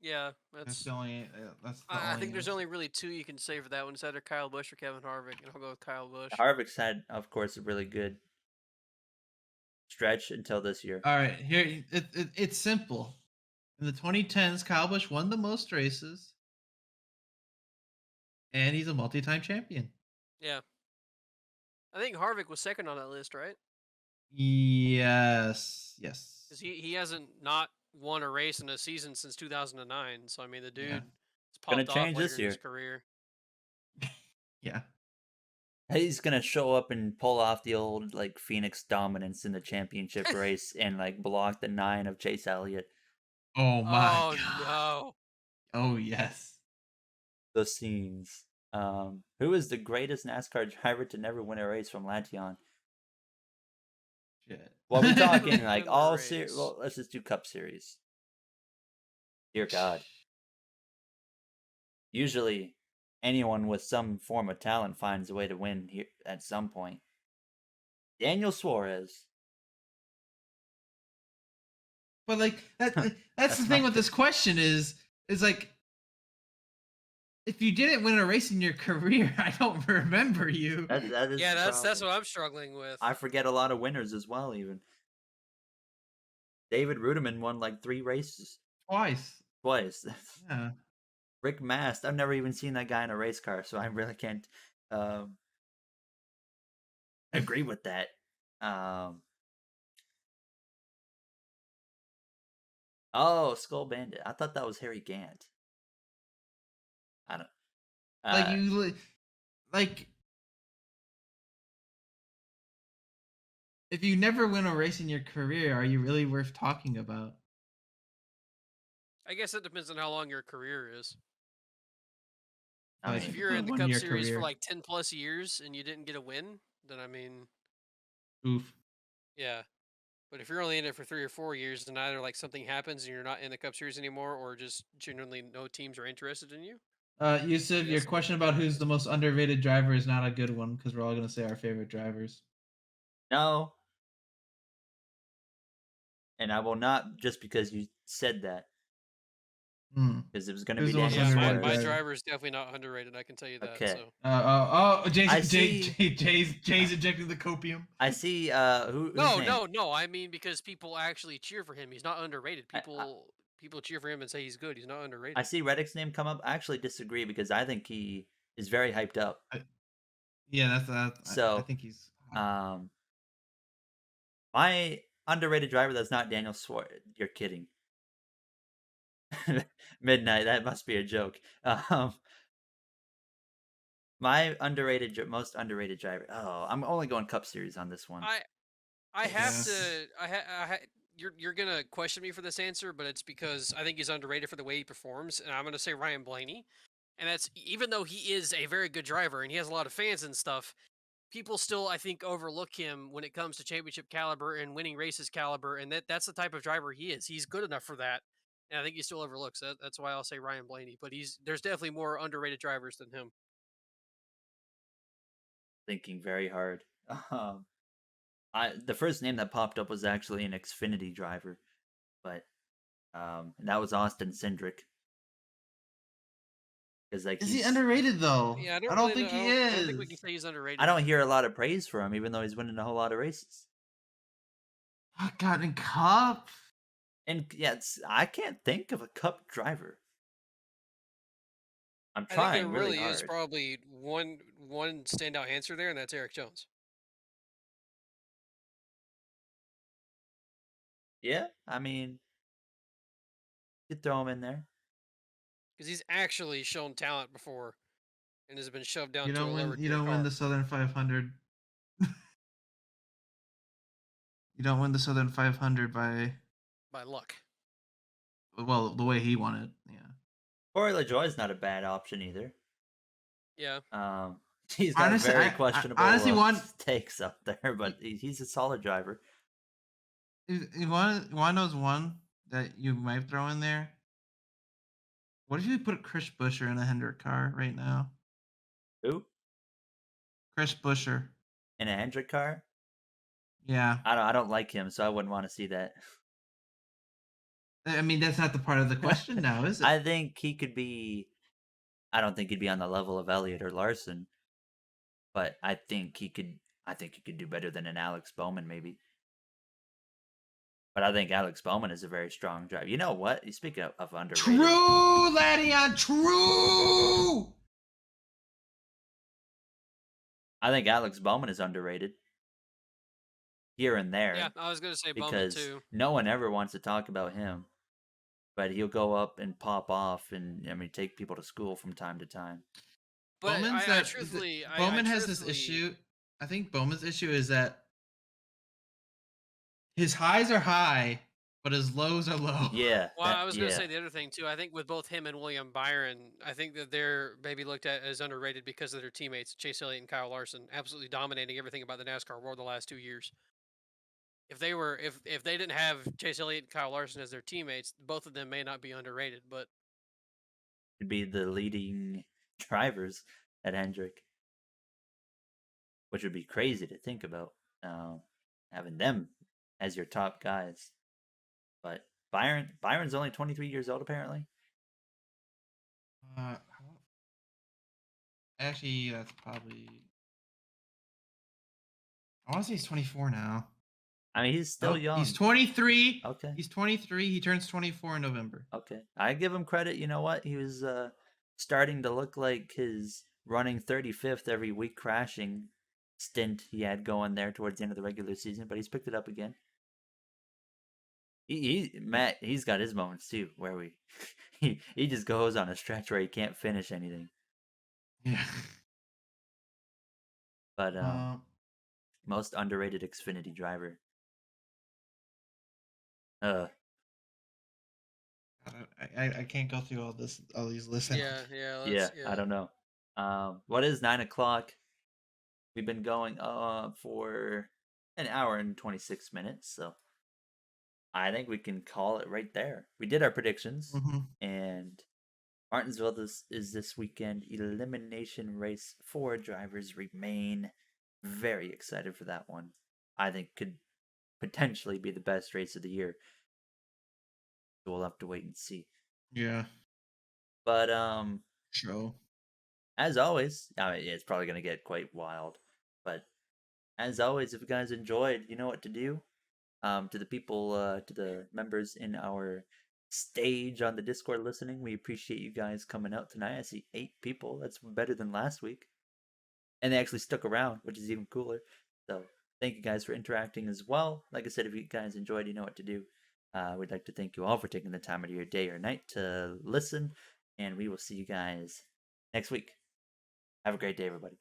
Yeah, That's that's. the only. That's the I only think there's answer. only really 2 you can say for that one. It's either Kyle Busch or Kevin Harvick, and I'll go with Kyle Busch. Harvick's had, of course, a really good stretch until this year. All right, here it's simple. In the 2010s, Kyle Busch won the most races, and he's a multi-time champion. Yeah. I think Harvick was second on that list, right? Yes, yes. Because he hasn't not won a race in a season since 2009. So I mean, the dude Yeah. has Gonna popped off change later this in his year. career. Yeah. He's gonna show up and pull off the old like Phoenix dominance in the championship race and like block the 9 of Chase Elliott. Oh my Oh god. no! Oh yes. The scenes. Who is the greatest NASCAR driver to never win a race from Latian? Shit. Well, we're talking Win like the all race. series. Well, let's just do Cup Series. Dear God. Usually, anyone with some form of talent finds a way to win here at some point. Daniel Suarez. But like that's That's the thing my with this question is like if you didn't win a race in your career, I don't remember you. That is Yeah, the that's problem. what I'm struggling with. I forget a lot of winners as well. Even David Rudiman won like 3 races Twice. twice. Yeah. Rick Mast. I've never even seen that guy in a race car, so I really can't agree with that. Oh, Skull Bandit. I thought that was Harry Gant. I don't. Like you like if you never win a race in your career, are you really worth talking about? I guess it depends on how long your career is. I Like, If mean, you're a in the Cup 1-year Series for career. like 10 plus years and you didn't get a win, then I mean, Oof. yeah. But if you're only in it for 3 or 4 years and either like something happens and you're not in the Cup Series anymore, or just genuinely no teams are interested in you, Yusuf, your guess. question about who's the most underrated driver is not a good one because we're all gonna say our favorite drivers. no. And I will not just because you said that, Hmm. because it was going to Who's be the most Daniel Yeah, underrated my Suarez. driver? driver is definitely not underrated. I can tell you that. Okay. So I Jay's injecting the copium. I see. Whose no, name? no. I mean because people actually cheer for him. He's not underrated. I- People cheer for him and say he's good. He's not I underrated. see Reddick's name come up. I actually disagree because I think he is very hyped up. Yeah, that's I So, think he's. my underrated driver that's not Daniel Suarez. You're kidding. Midnight. That must be a joke. My most underrated driver. Oh, I'm only going Cup Series on this one. I have Yeah. to. You're gonna question me for this answer, but it's because I think he's underrated for the way he performs, and I'm gonna say Ryan Blaney. And that's even though he is a very good driver and he has a lot of fans and stuff, people still I think overlook him when it comes to championship caliber and winning races caliber, and that's the type of driver he is. He's good enough for that, and I think he still overlooks that. That's why I'll say Ryan Blaney. But there's definitely more underrated drivers than him. Thinking very hard. The first name that popped up was actually an Xfinity driver, but that was Austin Cindric. Because like Is he underrated though? Yeah, I don't think I he don't, I don't think we is. can say he's underrated. I don't hear a lot of praise for him, even though he's winning a whole lot of races. God, in Cup. And yeah, I can't think of a Cup driver. I'm I think trying there really really is hard. probably one standout answer there, and that's Eric Jones. Yeah, I mean, you throw him in there. Because he's actually shown talent before and has been shoved down You to a don't lower win. You tier don't win car the Southern 500. You don't win the Southern 500 by by luck. the way he won it. Yeah. Corey LaJoy is not a bad option either. Yeah. He's got Honestly, very I questionable honestly want. takes up there, but he's a solid driver. You want knows one that you might throw in there. What if you put Chris Buescher in a Hendrick car right now? Who? Chris Buescher. In a Hendrick car? Yeah. I don't like him, so I wouldn't want to see that. I mean, that's not the part of the question now, is it? I think he could be. I don't think he'd be on the level of Elliott or Larson, but I think he could. I think he could do better than an Alex Bowman, maybe. But I think Alex Bowman is a very strong driver. You know what? Speaking of underrated, True, Ladion, true. I think Alex Bowman is underrated here and there. Yeah, I was going to say Bowman because too. no one ever wants to talk about him, but he'll go up and pop off, and I mean, take people to school from time to time. But Bowman's I that truthfully, Bowman I has this truthfully- issue. I think Bowman's issue is that his highs are high, but his lows are low. Yeah. Well, I was going to say the other thing too. I think with both him and William Byron, I think that they're maybe looked at as underrated because of their teammates, Chase Elliott and Kyle Larson, absolutely dominating everything about the NASCAR world the last 2 years. If they didn't have Chase Elliott and Kyle Larson as their teammates, both of them may not be underrated. But could be the leading drivers at Hendrick, which would be crazy to think about, having them as your top guys. But Byron's only 23 years old, apparently. Actually, that's probably. I want to say he's 24 now. I mean, he's still young. He's 23. Okay. He's 23. He turns 24 in November. Okay. I give him credit. You know what? He was starting to look like his running 35th every week crashing stint he had going there towards the end of the regular season, but he's picked it up again. Matt, he's got his moments too, where he just goes on a stretch where he can't finish anything. Yeah. But most underrated Xfinity driver. I can't go through all these lists. Yeah, Yeah, let's I don't know. What is 9 o'clock? We've been going for an hour and 26 minutes, so I think we can call it right there. We did our predictions, Mm-hmm. and Martinsville is this weekend. Elimination race. 4 drivers remain. Very excited for that one. I think could potentially be the best race of the year. We'll have to wait and see. Yeah. But Show. as always, I mean, it's probably gonna get quite wild. But as always, if you guys enjoyed, you know what to do. To the people, to the members in our stage on the Discord listening, we appreciate you guys coming out tonight. I see 8 people. That's better than last week. And they actually stuck around, which is even cooler. So thank you guys for interacting as well. Like I said, if you guys enjoyed, you know what to do. We'd like to thank you all for taking the time out of your day or night to listen. And we will see you guys next week. Have a great day, everybody.